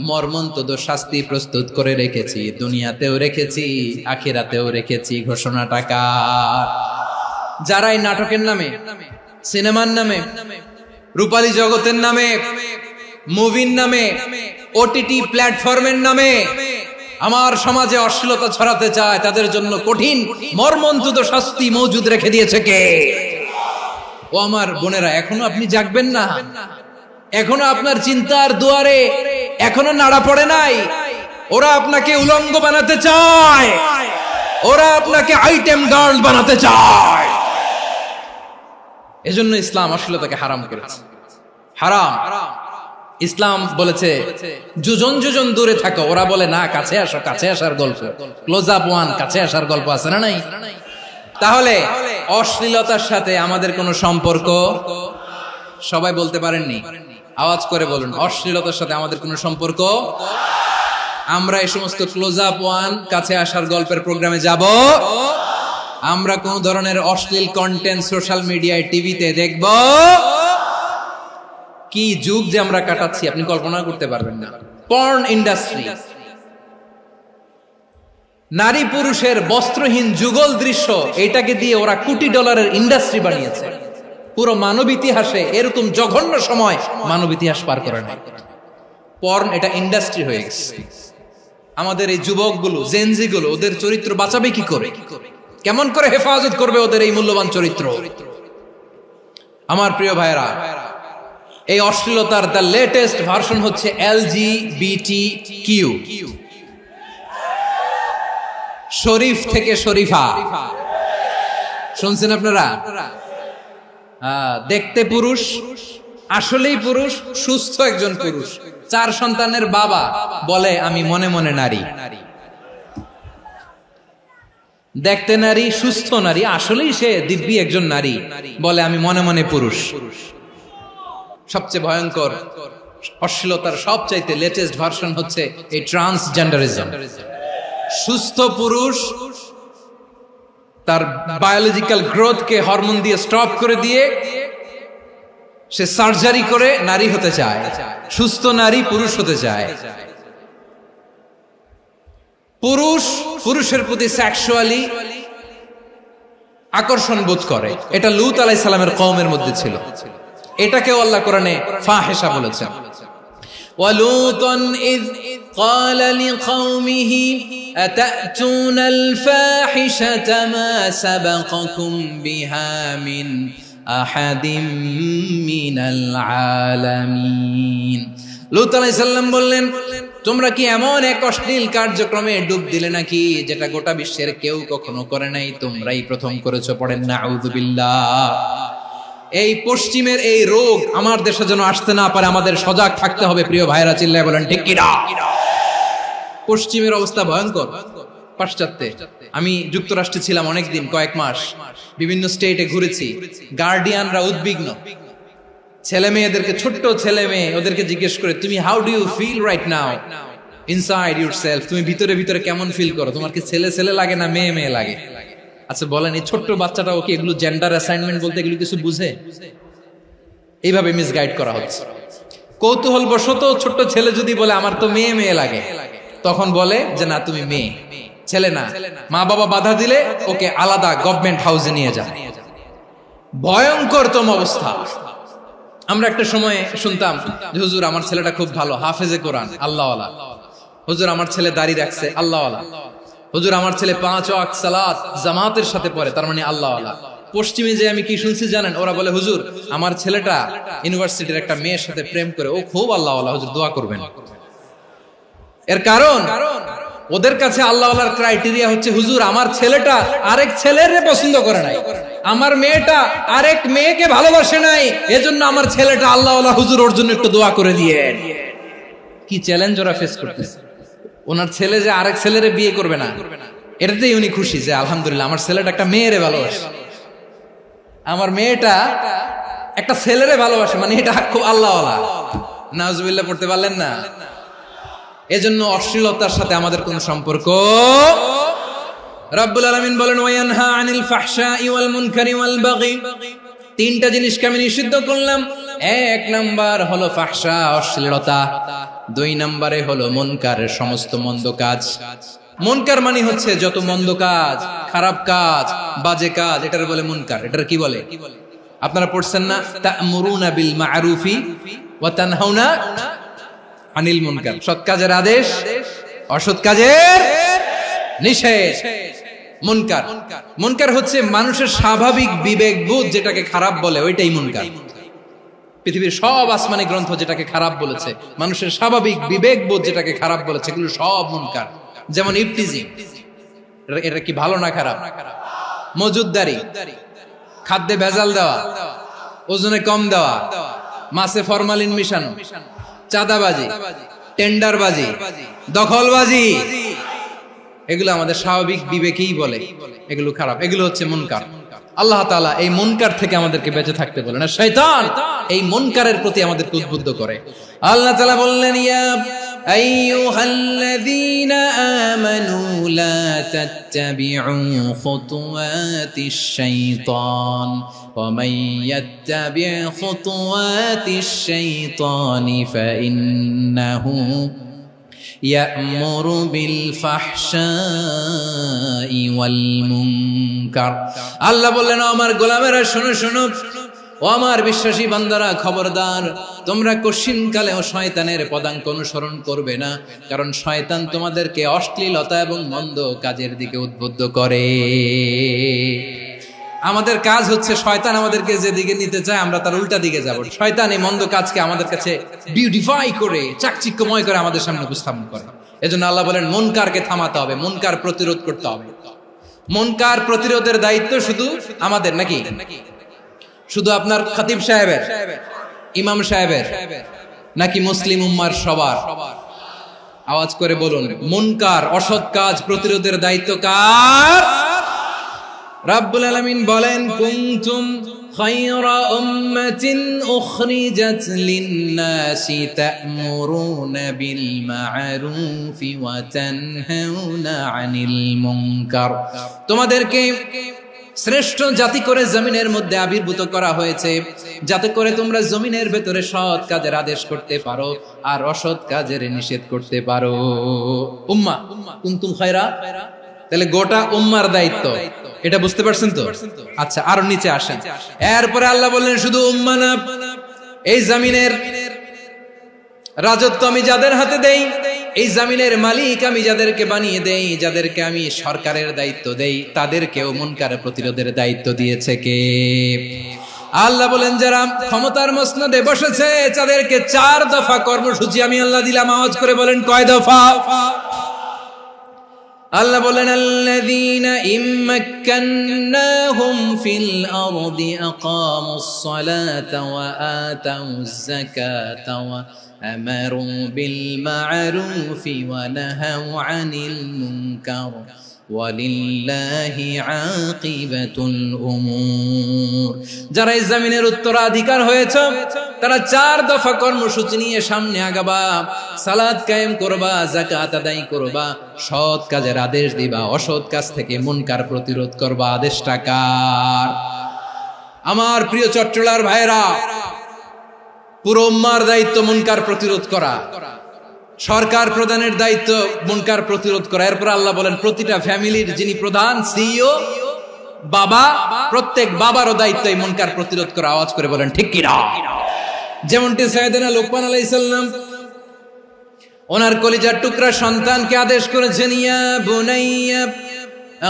মর্মন্তুদ শাস্তি প্রস্তুত করে রেখেছি, দুনিয়াতেও রেখেছি, আখিরাতেও রেখেছি। ঘোষণাটা কার? যারা এই নাটকের নামে, সিনেমার নামে, রূপালী জগতের নামে, মুভির নামে, ওটিটি প্ল্যাটফর্মের নামে আমার সমাজে অশ্লীলতা ছড়াতে চায় তাদের জন্য কঠিন মর্মন্তুদ শাস্তি মজুদ রেখে দিয়েছে কে? ও আমার বোনেরা, এখনো আপনি জাগবেন না? এখনো আপনার চিন্তার দুয়ারে এখনো নাড়া পড়ে নাই? ওরা আপনাকে উলঙ্গ বানাতে চায়, ওরা আপনাকে আইটেম গার্ল বানাতে চায়। এজন্য ইসলাম অশ্লীলতাকে হারাম করেছে। হারাম। ইসলাম বলেছে যোজন যোজন দূরে থাকো, ওরা বলে না কাছে আসো, কাছে আসার গল্প, ক্লোজ আপ ওয়ান, কাছে আসার গল্প আছে না নাই? তাহলে অশ্লীলতার সাথে আমাদের কোনো সম্পর্ক? সবাই বলতে পারেননি, আওয়াজ করে বলুন, অশ্লীলতার সাথে আমাদের কোনো সম্পর্ক? আমরা এই সমস্ত ক্লোজ আপ ওয়ান, কাছে আসার গল্পের প্রোগ্রামে যাব? আমরা কোন ধরনের অশ্লীল কন্টেন্ট সোশ্যাল মিডিয়ায়, টিভিতে দেখব? কি যুগ যে আমরা কাটাচ্ছি আপনি কল্পনা করতে পারবেন না। পর্ন ইন্ডাস্ট্রি, নারী পুরুষের বস্ত্রহীন যুগল দৃশ্য, এটাকে দিয়ে ওরা কোটি ডলারের ইন্ডাস্ট্রি বানিয়েছে। পুরো মানব ইতিহাসে এরকম জঘন্য সময় মানব ইতিহাস পার করে না। পর্ন এটা ইন্ডাস্ট্রি হয়ে গেছে। আমাদের এই যুবকগুলো, জেনজিগুলো, ওদের চরিত্র বাঁচাবে কি করে? কেমন করে হেফাজত করবে ওদের এই মূল্যবান চরিত্র? আমার প্রিয় ভাইরা, এই অশ্লীলতার দ্য লেটেস্ট ভার্সন হচ্ছে LGBTQ, শরীফ থেকে শরীফা। শুনছেন আপনারা? দেখতে পুরুষ, আসলেই পুরুষ, সুস্থ একজন পুরুষ, 4 সন্তানের বাবা, বলে আমি মনে মনে নারী। দেখতে নারী, সুস্থ নারী, আসলেই সে দিব্যি একজন নারী, বলে আমি মনে মনে পুরুষ। সবচেয়ে ভয়ঙ্কর অশ্লীলতার সবচাইতে লেটেস্ট ভার্সন হচ্ছে এই ট্রান্সজেন্ডারিজম। সুস্থ পুরুষ তার বায়োলজিক্যাল গ্রোথকে হরমোন দিয়ে স্টপ করে দিয়ে সে সার্জারি করে নারী হতে চায়, সুস্থ নারী পুরুষ হতে চায়। পুরুষ পুরুষের প্রতি সেক্সুয়ালি আকর্ষণ বোধ করে, এটা লূত আলাইহিস সালামের কওমের মধ্যে ছিল। এটাকে আল্লাহ কোরআনে ফাহিশা বলেছেন। ওয়ালুতান ইয قال لقومه أتأتون الفاحشة ما سبقكم بها من أحد من العالمين। লূত আলাইহিস সালাম বললেন, তোমরা কি এমন এক অশ্লীল কার্যক্রমে ডুব দিলে নাকি যেটা গোটা বিশ্বের কেউ কখনো করে নাই, তোমরাই প্রথম করেছো? পড়েন নাউযুবিল্লাহ। এই পশ্চিমের এই রোগ আমার দেশে যেন আসতে না পারে, আমাদের সজাগ থাকতে হবে। প্রিয় ভাইরা, চিল্লায় বলেন ঠিক কি না? পশ্চিমের অবস্থা ভয়ঙ্কর। পাশ্চাত্যে, আমি যুক্তরাষ্ট্রে ছিলাম অনেকদিন, কয়েক মাস, বিভিন্ন স্টেটে ঘুরেছি। গার্ডিয়ানরা উদ্বিগ্ন, ছেলে মেয়েদেরকে, ছোট্ট ছেলে মেয়ে, ওদেরকে জিজ্ঞেস করে, তুমি how do you feel right now inside yourself? তুমি ভিতরে ভিতরে কেমন ফিল করো? তোমার কি ছেলে ছেলে লাগে না মেয়ে মেয়ে লাগে? আচ্ছা বলেন, এই ছোট্ট বাচ্চাটাও কি এগুলো জেন্ডার অ্যাসাইনমেন্ট বলতে এগুলো কিছু বুঝে? এইভাবে মিসগাইড করা হচ্ছে। কৌতূহল বশত ছোট্ট ছেলে যদি বলে আমার তো মেয়ে মেয়ে লাগে, তখন বলে যে না তুমি মেয়ে, ছেলে না। মা বাবা বাধা দিলে ওকে আলাদা গভর্নমেন্ট হাউসে নিয়ে যায়। ভয়ঙ্করতম অবস্থা। আমরা একটা সময় শুনতাম যে হুজুর আমার ছেলেটা খুব ভালো, হাফেজে কোরআন, আল্লাহওয়ালা। হুজুর আমার ছেলে দাড়ি রাখছে, আল্লাহওয়ালা। হুজুর আমার ছেলে 5 ওয়াক্ত সালাত জামাতের সাথে পড়ে, তার মানে আল্লাহওয়ালা। পশ্চিমে যে আমি কি শুনছি জানেন? ওরা বলে হুজুর আমার ছেলেটা ইউনিভার্সিটির একটা মেয়ের সাথে প্রেম করে, ও খুব আল্লাহওয়ালা, হুজুর দোয়া করবেন। এর কারণ ওদের কাছে আল্লাহওয়ালার ক্রাইটেরিয়া হচ্ছে, হুজুর আমার ছেলেটা আরেক ছেলের পছন্দ করে নাই, আমার মেয়েটা আরেক মেয়েকে ভালোবাসে নাই, এজন্য আমার ছেলেটা আল্লাহওয়ালা, হুজুর ওর জন্য একটু দোয়া করে দিয়ে। কি চ্যালেঞ্জ ওরা ফেস করতেছে। ওনার ছেলে যে আরেক ছেলেরে বিয়ে করবে না, এটাতেই উনি খুশি যে আলহামদুলিল্লাহ আমার ছেলেটা একটা মেয়েরে ভালোবাসে, আমার মেয়েটা একটা ছেলেরে ভালোবাসে, মানে এটা খুব আল্লাহওয়ালা। নাউজুবিল্লাহ পড়তে পারলেন না? এজন্য অশ্লীলতার সাথে আমাদের কোন সম্পর্ক। রব্বুল আলামিন বলেন ওয়ায়ানহা আনিল ফাহশাই ওয়াল মুনকারি ওয়াল বাগি, তিনটা জিনিসকে আমি নিষিদ্ধ করলাম। এক নাম্বার হলো ফাহশা, অশ্লীলতা। দুই নম্বরে হলো মুনকার, সমস্ত মন্দ কাজ। মুনকার মানে হচ্ছে যত মন্দ কাজ, খারাপ কাজ, বাজে কাজ, এটার বলে মুনকার। এটার কি বলে? আপনারা পড়ছেন না, তা'মুরুনা বিল মা'রুফি ওয়া তানহাউনা আনিল মুনকার। সৎ কাজের আদেশ, অসৎ কাজের নিষেধ। মুনকার, মুনকার হচ্ছে মানুষের স্বাভাবিক বিবেকবোধ যেটাকে খারাপ বলে, ওইটাই মুনকার। পৃথিবীর সব আসমানি গ্রন্থ যেটাকে খারাপ বলেছে, মানুষের স্বাভাবিক বিবেকবোধ যেটাকে খারাপ বলেছে, এগুলো সব মুনকার। যেমন ইফতিজিং, এটা কি ভালো না খারাপ? মজুদদারি, খাদ্যে ভেজাল দেওয়া, ওজনে কম দেওয়া, মাছে ফরমালিন মিশানো, চাঁদাবাজি, টেন্ডারবাজি, দখলবাজি, এগুলো আমাদের স্বাভাবিক বিবেকেই বলে এগুলো খারাপ, এগুলো হচ্ছে মুনকার। আল্লাহ তাআলা এই মুনকার থেকে আমাদেরকে বেঁচে থাকতে বলেন, আর শয়তান এই মুনকারের প্রতি আমাদেরকে উদ্বুদ্ধ করে। আল্লাহ তাআলা বললেন, ইয়া আইয়ুহাল্লাযীনা আমানু লা তাত্তাবিউ খুতুওয়াতিশ শাইতান ওয়া মান ইয়াত্তাবি' খুতুওয়াতিশ শাইতানি ফাইন্নাহু ইয়া'মুরু বিল ফাহশাই ওয়াল মুনকার। আল্লাহ বললেন, আমার গোলামেরা শোনো শোনো, ও আমার বিশ্বাসী বান্দারা খবরদার, তোমরা কশিনকালেও শয়তানের পদাঙ্ক অনুসরণ করবে না, কারণ শয়তান তোমাদেরকে অশ্লীলতা এবং মন্দ কাজের দিকে উদ্বুদ্ধ করে। আমাদের কাজ হচ্ছে শয়তান আমাদেরকে যেদিকে নিতে চায় আমরা তার উল্টা দিকে যাব। শয়তান এই মন্দ কাজকে আমাদের কাছে বিউটিফাই করে, চাকচিক্যময় করে আমাদের সামনে উপস্থাপন করে। এজন্য আল্লাহ বলেন মুনকারকে থামাতে হবে, মুনকার প্রতিরোধ করতে হবে। মুনকার প্রতিরোধের দায়িত্ব শুধু আমাদের নাকি? শুধু আপনার খতিব সাহেবের, ইমাম সাহেবের, নাকি মুসলিম উম্মার সবার? আওয়াজ করে বলুন, মুনকার অসৎ কাজ প্রতিরোধের দায়িত্ব কার? রাব্বুল আলামিন বলেন, কুনতুম খায়রা উম্মাতিন উখরিজাত লিন-নাসি তা'মুরুনা বিল মা'রুফি ওয়া তানহাউনা আনিল মুনকার। তোমাদেরকে শ্রেষ্ঠ জাতি করে জমিনের মধ্যে আবির্ভূত করা হয়েছে, যাতে করে তোমরা জমিনের ভেতরে সৎ কাজের আদেশ করতে পারো আর অসৎ কাজের নিষেধ করতে পারো। উম্মাহ, কুনতুম খায়রা, তাহলে গোটা উম্মার দায়িত্ব, এটা বুঝতে পারছেন তো? আচ্ছা, আরো নিচে আসেন। এরপরে আল্লাহ বললেন, শুধু উম্মাহ না, এই জমিনের রাজত্ব আমি যাদের হাতে দেই, এই জমিনের মালিক আমি যাদেরকে বানিয়ে দেই, যাদেরকে আমি সরকারের দায়িত্ব দেই, তাদেরকেও মুনকার প্রতিরোধের দায়িত্ব দিয়েছে কে? আল্লাহ বলেন, যারা ক্ষমতার মসনদে বসেছে তাদেরকে 4 দফা কর্মসূচি আমি আল্লাহ দিলাম। আওয়াজ করে বলেন, কয় দফা? আল্লাহ বলেন, আল্লাযীনা ইম্মাক্কান্নাহুম ফিল আরদি আকামুস সালাতা ওয়া আতাউয যাকাতা ওয়া আমারু বিল মা'রুফি ওয়া নাহাউ আনিল মুনকার ওয়ালিল্লাহি আকিবাতুল উমুর। যারা এই জমিনের উত্তরাধিকার হয়েছে তারা 4 দফা কর্মসূচি নিয়ে সামনে আগাবা। সালাত কায়েম করবা, যাকাত আদায় করবা, সৎ কাজের আদেশ দিবা, অসৎ কাজ থেকে মুনকার প্রতিরোধ করবা। আদেশটা কার? আমার প্রিয় চট্টলার ভাইরা, পুরো উম্মার দায়িত্ব মুনকার প্রতিরোধ করা, সরকার প্রধানের দায়িত্ব মুনকার প্রতিরোধ করা। এরপর আল্লাহ বলেন, প্রতিটা ফ্যামিলির যিনি প্রধান সিইও বাবা, প্রত্যেক বাবারও দায়িত্ব এই মুনকার প্রতিরোধ করা। আওয়াজ করে বলেন ঠিক কি না? যেমনটি সাইয়েদনা লুকমান আলাইহিস সালাম ওনার কলিজার টুকরা সন্তানকে আদেশ করেছেন, ইয়া বুনাইয়া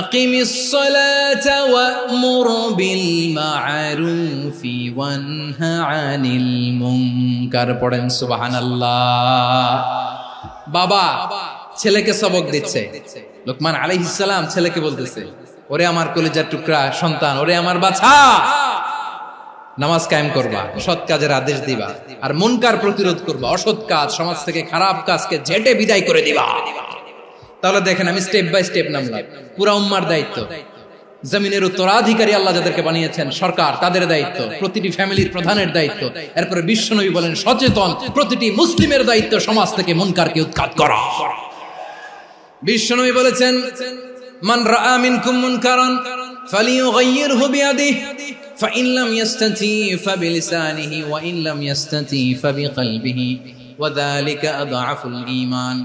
আকিমিস সালাতা ওয়া'মুর বিল মা'রুফি ওয়ানহা আনিল মুনকার। পড়েন সুবহানাল্লাহ। বাবা ছেলেকে সবক দিচ্ছে। লোকমান আলাইহিস সালাম ছেলেকে বলতেছে, ওরে আমার কলিজার টুকরা সন্তান, ওরে আমার বাছা, নামাজ কায়েম করবা, সৎ কাজের আদেশ দিবা, আর মুনকার প্রতিরোধ করবা, অসৎ কাজ, সমাজ থেকে খারাপ কাজকে ঝেঁটে বিদায় করে দিবা। তাহলে দেখেন, আমি স্টেপ বাই স্টেপ নামলাম। পুরা উম্মার দায়িত্ব, জমিনের উত্তরাধিকারী আল্লাহ যাদেরকে বানিয়েছেন, সরকার, তাদের দায়িত্ব, প্রতিটি ফ্যামিলির প্রধানের দায়িত্ব, এরপরে বিশ্বনবী বলেন সচেতন প্রতিটি মুসলিমের দায়িত্ব সমাজ থেকে মুনকারকে উৎখাত করা। বিশ্বনবী বলেছেন, মান রাআ মিনকুম মুনকারান ফালিয়ুগাইয়িরহু বিয়াদিহি ফাইন লাম ইয়াস্তাতি ফাবিলিসানিহি ওয়া ইন লাম ইয়াস্তাতি ফাবিকলবিহি ওয়া যালিকা আযআফুল ঈমান।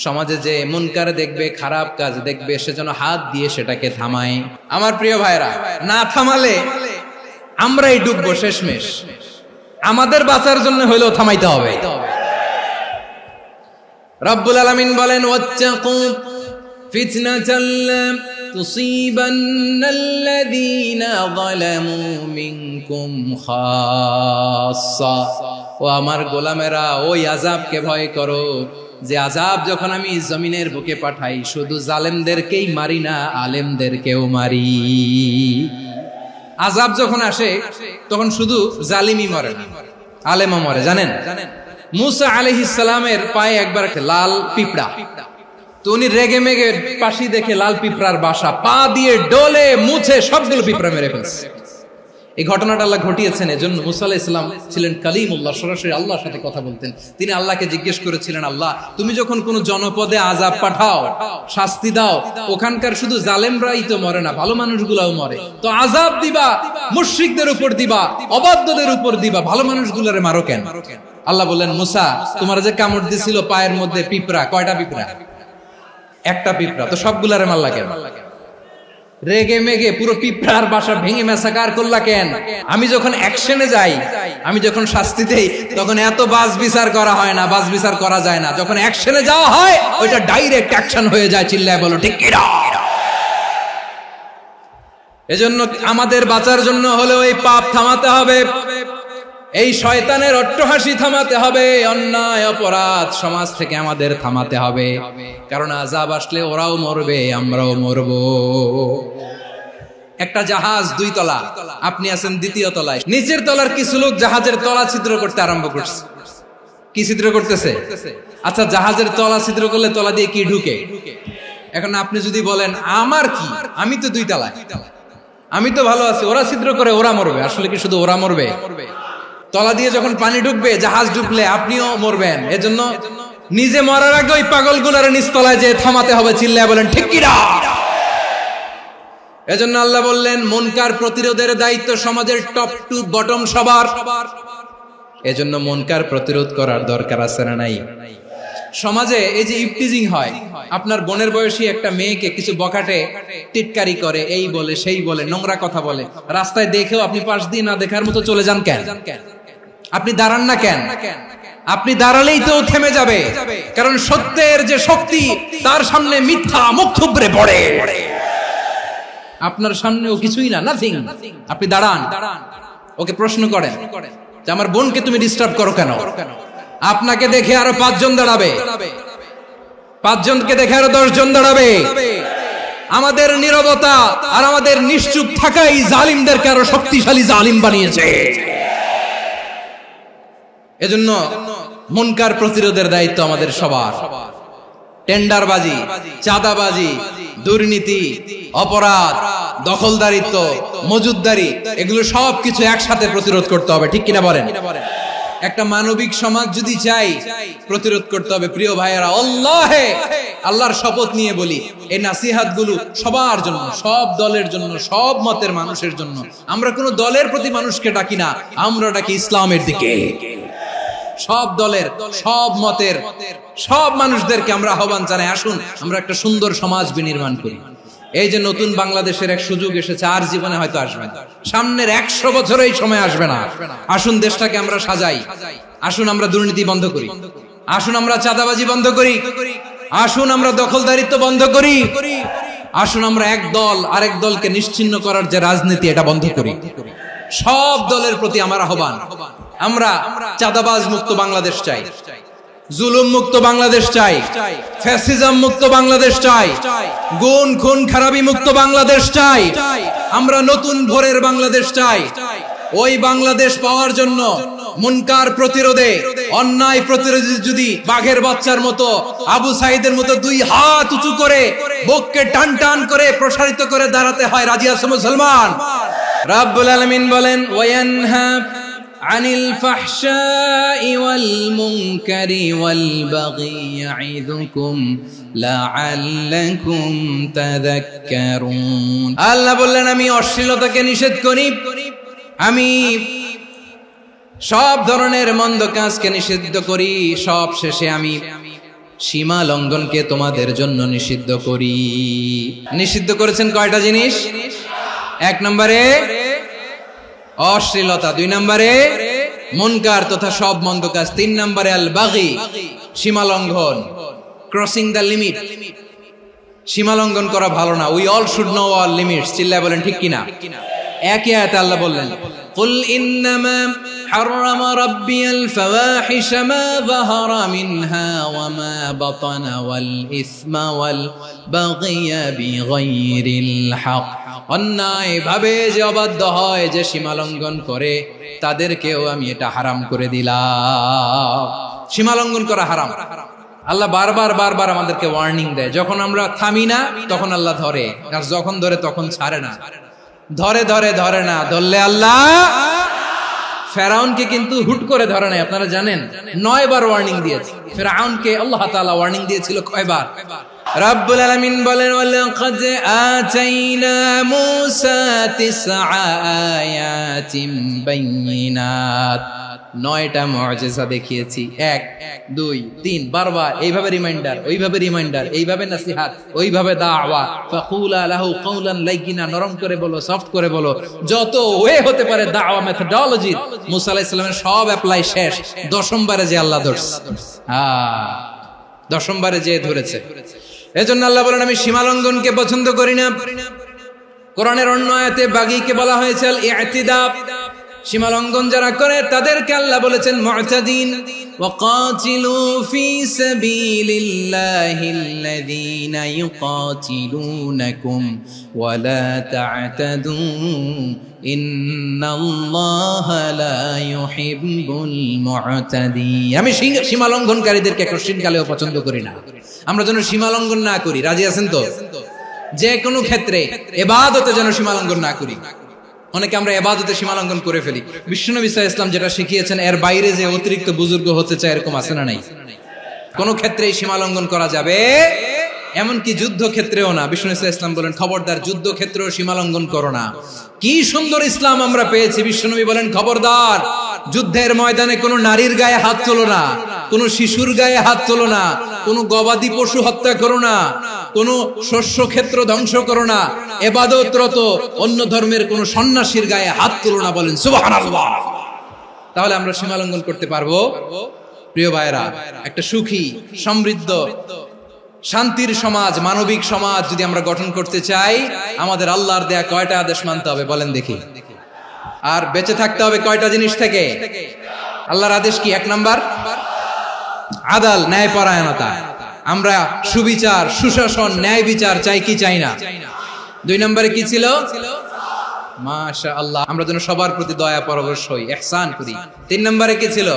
সমাজে যে মুনকার দেখবে, খারাপ কাজ দেখবে, সে যেন হাত দিয়ে সেটাকে থামায়। আমার প্রিয় ভাইরা, না থামালে আমরাই ডুববো শেষমেশ। আমাদের বাঁচার জন্য হইলেও থামাইতে হবে। রব্বুল আলামিন বলেন, ওয়াত্তাকু ফিতনাতাল লা তুসিবান্নাল্লাযীনা যালামু মিনকুম খাসসা। ও আমার গোলামেরা, ওই আযাবকে ভয় করো যে আযাব যখন আমি জমিনের বুকে পাঠাই, শুধু জালেমদেরকেই মারি না, আলেমদেরকেও মারি। আযাব যখন আসে তখন শুধু জালিমই মরে না, আলেমও মরে। জানেন, মুসা আলাইহিস সালামের পায়ে একবার লাল পিঁপড়া, তো উনি রেগে মেগে পাশি দেখে লাল পিঁপড়ার বাসা, পা দিয়ে ডলে মুছে সবগুলো পিঁপড়া মেরে ফেলছে। এই ঘটনাটা আল্লাহ ঘটিয়েছেন। এজন্য মুসা আলাইহিস সালাম ছিলেন কালিমুল্লাহ, সরাসরি আল্লাহর সাথে কথা বলতেন। তিনি আল্লাহকে জিজ্ঞেস করেছিলেন, আল্লাহ তুমি যখন কোন জনপদে আযাব পাঠাও, শাস্তি দাও, ওখানকার শুধু জালেমরাই তো মরে না, ভালো মানুষগুলাও মরে, তো আযাব দিবা মুশরিকদের উপর দিবা, অবাধ্যদের উপর দিবা, ভালো মানুষগুলোরে মারো কেন? আল্লাহ বললেন, মুসা তোমার যে কামড় দিছিল পায়ের মধ্যে পিঁপড়া, কয়টা পিঁপড়া? একটা পিঁপড়া, তো সবগুলারে মারলা কেন? রেগে মেগে পুরো পিঁপড়ার বাসা ভেঙে মেসাকার করলা কেন? আমি যখন অ্যাকশনে যাই, আমি যখন শাস্তি দেই, তখন এত বাস বিচার করা হয় না, বাস বিচার করা যায় না। যখন অ্যাকশনে যাওয়া হয়, ওইটা ডাইরেক্ট অ্যাকশন হয়ে যায়। চিল্লায় বলো ঠিক কি না? এজন্য আমাদের বাঁচার জন্য হলেও এই পাপ থামাতে হবে, এই শয়তানের অট্টহাসি থামাতে হবে, অন্যায় অপরাধ সমাজ থেকে আমাদের থামাতে হবে। কারণ আযাব আসলে ওরাও মরবে, আমরাও মরব। একটা জাহাজ 2 তলা, আপনি আছেন 2য় তলায়। নিচের তলার কিছু লোক জাহাজের তলা ছিদ্র করতে আরম্ভ করছে। কি ছিদ্র করতেছে? আচ্ছা, জাহাজের তলা ছিদ্র করলে তলা দিয়ে কি ঢুকে? এখন আপনি যদি বলেন আমার কি, আমি তো 2 তলায়, আমি তো ভালো আছি, ওরা ছিদ্র করে ওরা মরবে। আসলে কি শুধু ওরা মরবে? তলা দিয়ে যখন পানি ঢুকবে, জাহাজ ঢুকলে আপনিও মরবেন। এজন্য নিজে মরার আগে ওই পাগলগুলোর নিচতলায় যে থামাতে হবে। চিল্লায় বলেন ঠিক কি না? এজন্য আল্লাহ বললেন, মুনকার প্রতিরোধের দায়িত্ব সমাজের টপ টু বটম সবার। এজন্য মুনকার প্রতিরোধ করার দরকার আছে না নাই? সমাজে এই যে ইফটিজিং হয়, আপনার বোনের বয়সী একটা মেয়েকে কিছু বখাটে টিটকারি করে, এই বলে সেই বলে, নোংরা কথা বলে, রাস্তায় দেখেও আপনি পাশ দিয়ে না দেখার মতো চলে যান কেন? আপনি দাঁড়ান না কেন? আপনি দাঁড়ালেই তো থেমে যাবে, কারণ সত্যের যে শক্তি, তার সামনে মিথ্যা মুখ থুবড়ে পড়ে। আপনার সামনে ও কিছুই না, নাথিং। আপনি দাঁড়ান, ওকে প্রশ্ন করেন যে আমার বোনকে তুমি ডিস্টার্ব করো কেন? আপনাকে দেখে আরো 5 জন দাঁড়াবে, 5 জনকে দেখে আরো 10 জন দাঁড়াবে। আমাদের নীরবতা আর আমাদের নিশ্চুপ থাকাই জালিমদেরকে আরো শক্তিশালী জালিম বানিয়েছে। এজন্য মুনকার প্রতিরোধের দায়িত্ব আমাদের সবার। টেন্ডারবাজি, চাঁদাবাজি, দুর্নীতি, অপরাধ, দখলদারিত্ব, মজুদদারি, এগুলো সবকিছু একসাথে প্রতিরোধ করতে হবে। ঠিক কিনা বলেন? একটা মানবিক সমাজ যদি চাই, প্রতিরোধ করতে হবে। প্রিয় ভাইয়েরা, আল্লাহর শপথ নিয়ে বলি, এই নাসিহাত গুলো সবার জন্য, সব দলের জন্য, সব মতের মানুষের জন্য। আমরা কোনো দলের প্রতি মানুষকে ডাকি না, আমরা ডাকি ইসলামের দিকে। সব দলের, সব মতের, সব মানুষদেরকে আমরা আহ্বান জানাই, আসুন আমরা একটা সুন্দর সমাজ বিনির্মাণ করি। এই যে নতুন বাংলাদেশের এক সুযোগ এসেছে, আর জীবনে হয়তো আসবে না, সামনের 100 বছর এই সময় আসবে না। আসুন দেশটাকে আমরা সাজাই, আসুন আমরা দুর্নীতি বন্ধ করি, আসুন আমরা চাঁদাবাজি বন্ধ করি, আসুন আমরা দখলদারিত্ব বন্ধ করি, আসুন আমরা এক দল আরেক দলকে নিশ্চিহ্ন করার যে রাজনীতি, এটা বন্ধ করি। সব দলের প্রতি আমার আহ্বান, আমরা চাঁদাবাজ মুক্ত বাংলাদেশ চাই, জুলুম মুক্ত বাংলাদেশ চাই, ফ্যাসিজম মুক্ত বাংলাদেশ চাই, গুণ খুন খারাপি মুক্ত বাংলাদেশ চাই, আমরা নতুন ভোরের বাংলাদেশ চাই। ওই বাংলাদেশ পাওয়ার জন্য মুনকার প্রতিরোধে, অন্যায় প্রতিরোধে যদি বাঘের বাচ্চার মতো, আবু সাইদের মতো দুই হাত উঁচু করে বুককে টান টান করে প্রসারিত করে দাঁড়াতে হয়, রাজি আছো মুসলমান? রাব্বুল আলামিন বলেন, ওয়ায়ানহা আনিল ফাহশাই ওয়াল মুনকারি ওয়াল বাগি ইয়াইযুকুম লাআল্লাকুম তাযাক্কারুন। আল্লাহ বললেন, আমি অশ্লীলতাকে নিষেধ করি, আমি সব ধরনের মন্দ কাজকে নিষিদ্ধ করি, সব শেষে আমি সীমা লঙ্ঘনকে তোমাদের জন্য নিষিদ্ধ করি। নিষিদ্ধ করেছেন কয়টা জিনিস? 1 নম্বরে অশ্লীলতা, 2 নম্বরে মুনকার তথা সব মন্দ কাজ, 3 নম্বরে আল বাগি সীমা লঙ্ঘন, ক্রসিং দ্য লিমিট। সীমা লঙ্ঘন করা ভালো না। We all should know our limits. চিল্লায় বলেন ঠিক কিনা? একই আয়াতে আল্লাহ বললেন, কুল ইন্নামা হারামা রাব্বিয়াল ফাওয়াহিশা মা যাহারা মিনহা ওয়া মা বাতানা ওয়াল ইসমা ওয়াল বাগিয়া বিগাইরিল হক। অন্যায় ভাবে যে অবাধ্য হয়, যে সীমা লঙ্ঘন করে, তাদেরকেও আমি এটা হারাম করে দিলাম। সীমা লঙ্ঘন করা হারাম। আল্লাহ বারবার বারবার আমাদেরকে ওয়ার্নিং দেয়। যখন আমরা থামি না তখন আল্লাহ ধরে, আর যখন ধরে তখন ছাড়ে না। ধরে ধরে ধরে না, ধরলে আল্লাহ। ফেরাউনকে কিন্তু হুট করে ধরে নাই, আপনারা জানেন 9 বার ওয়ার্নিং দিয়েছে। ফেরাউনকে আল্লাহ তাআলা ওয়ার্নিং দিয়েছিল কয়বার? রাব্বুল আলামিন বলেন, ওয়ালাকাদ আতাইনা মূসা 9 আয়াতিন বাইয়িনাত। 9টা মুআজিজা দেখিয়েছি, 1 2 3 বারবার এইভাবে রিমাইন্ডার, ওইভাবে রিমাইন্ডার, এইভাবে নসিহত, ওইভাবে দাওয়া। ফাকুলা লাহু কাওলান লাইয়িনা, নরম করে বলো, সফট করে বলো, যত ওয়ে হতে পারে দাওয়া মেথডোলজি। মুসা আলাইহিস সালামের সব অ্যাপ্লাই শেষ, 10ম বারে যে আল্লাহ ধরছে। 10ম বারে যে ধরেছে। এজন্য আল্লাহ বলেন, আমি সীমা লঙ্ঘনকে পছন্দ করি না। কোরআনের অন্য আয়াতে বাগীকে বলা হয়েছে আল ইতিদা। সীমা লঙ্ঘন যারা করে তাদেরকে আল্লাহ বলেছেন মুতাদিন। ওয়াকাতিলু ফি সাবিলিল্লাহিল্লাযীনা ইউকাতিলুনাকুম ওয়া লা তা'তাদু ইন্নাল্লাহা লা ইউহিব্বুল মুতাদিন। আমি সীমা লঙ্ঘনকারীদেরকে কোশ্চিনকালেও পছন্দ করি না। আমরা যেন সীমা লঙ্ঘন না করি, রাজি আছেন তো? যে কোনো ক্ষেত্রে ইবাদতে যেন সীমা লঙ্ঘন না করি। অনেকে আমরা ইবাদতে সীমা লঙ্ঘন করে ফেলি। বিশ্বনবী সাল্লাল্লাহু আলাইহি ওয়াসাল্লাম যেটা শিখিয়েছেন, এর বাইরে যে অতিরিক্ত বুজুর্গ হতে চায়, এরকম আছে না নাই? কোন ক্ষেত্রেই সীমা লঙ্ঘন করা যাবে, এমনকি যুদ্ধ ক্ষেত্রেও না। বিশ্বনবী সাল্লাল্লাহু আলাইহি ওয়াসাল্লাম বলেন, খবরদার যুদ্ধ ক্ষেত্রেও সীমা লঙ্ঘন করো না। কি সুন্দর ইসলাম আমরা পেয়েছি। বিশ্বনবী বলেন, খবরদার যুদ্ধের ময়দানে কোনো নারীর গায়ে হাত তোলো না, কোনো শিশুর গায়ে হাত তোলো না, কোনো গবাদি পশু হত্যা করো না, কোনো শস্য ক্ষেত্র ধ্বংস করো না, ইবাদতরত অন্য ধর্মের কোনো সন্ন্যাসীর গায়ে হাত তোলো না। বলেন সুবহানাল্লাহ। তাহলে আমরা সীমা লঙ্ঘন করতে পারবো? প্রিয় ভাইরা, একটা সুখী, সমৃদ্ধ, শান্তির সমাজ, মানবিক সমাজ যদি আমরা গঠন করতে চাই, আমাদের আল্লাহর দেয়া কয়টা আদেশ মানতে হবে বলেন দেখি? আর বেঁচে থাকতে হবে কয়টা জিনিস থেকে? আল্লাহর আদেশ কি? 1 নাম্বার আদাল, ন্যায়পরায়ণতা। আমরা সুবিচার, সুশাসন, ন্যায় বিচার চাই কি চাই না? 2 নম্বরে কি ছিল? মাশাআল্লাহ, আমরা যেন সবার প্রতি দয়া পরবশ হই, ইহসান করি। 3 নম্বরে কি ছিল?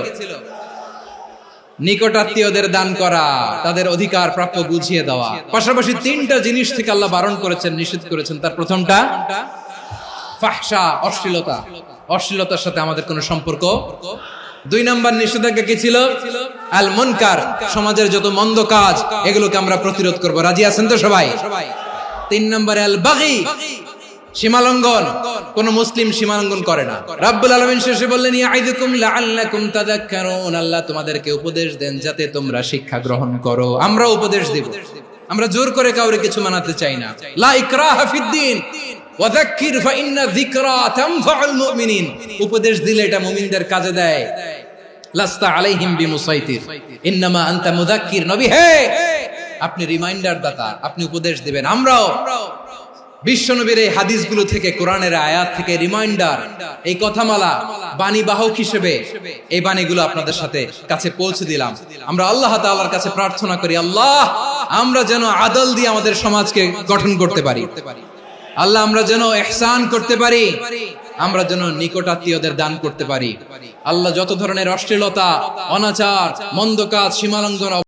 নিকটাত্মীয়দের দান করা, তাদের অধিকার প্রাপ্য বুঝিয়ে দেওয়া। পাশাপাশি 3টা জিনিস থেকে আল্লাহ বারণ করেছেন, নিষেধ করেছেন। তার প্রথমটা ফাহশা, অশ্লীলতা। অশ্লীলতার সাথে আমাদের কোনো সম্পর্ক। 2 নম্বর নিষেধাজ্ঞা কি ছিল? আল মুনকার, সমাজের যত মন্দ কাজ, এগুলোকে আমরা প্রতিরোধ করব। রাজি আছেন তো সবাই? 3 নম্বরে আল বাগী, সীমালঙ্ঘন। কোন মুসলিম সীমালঙ্ঘন করে না। রাব্বুল আলামিন শেষে বললেন, ইয়াইদুকুম লাআল্লাকুম তাযাক্কারুন। আল্লাহ তোমাদেরকে উপদেশ দেন যাতে তোমরা শিক্ষা গ্রহণ করো। আমরা উপদেশ দেব, আমরা জোর করে কাউরে কিছু মানাতে চাই না। লা ইকরাহা ফিদ্দিন ওয়াযাক্কির ফাইন্না যিকরা তানফাউল মুমিনিন। উপদেশ দিলে এটা মুমিনদের কাজে দেয়। লাস্তা আলাইহিম বিমুসাইতির ইন্নামা আনতা মুযাক্কির। নবী হে, আপনি রিমাইন্ডার দাতা, আপনি উপদেশ দিবেন। আমরাও বিশ্বনবীর এই হাদিসগুলো থেকে, কোরআনের আয়াত থেকে রিমাইন্ডার, এই কথামালা বাণী বাহক হিসেবে এই বাণীগুলো আপনাদের সাথে কাছে পৌঁছে দিলাম। আমরা আল্লাহ তাআলার কাছে প্রার্থনা করি, আল্লাহ আমরা যেন আদল দিয়ে আমাদের সমাজকে গঠন করতে পারি। আল্লাহ আমরা যেন ইহসান করতে পারি, আমরা যেন নিকটাত্মীয়দের দান করতে পারি। আল্লাহ যত ধরনের অশ্লীলতা, অনাচার, মন্দ কাজ, সীমালঙ্ঘন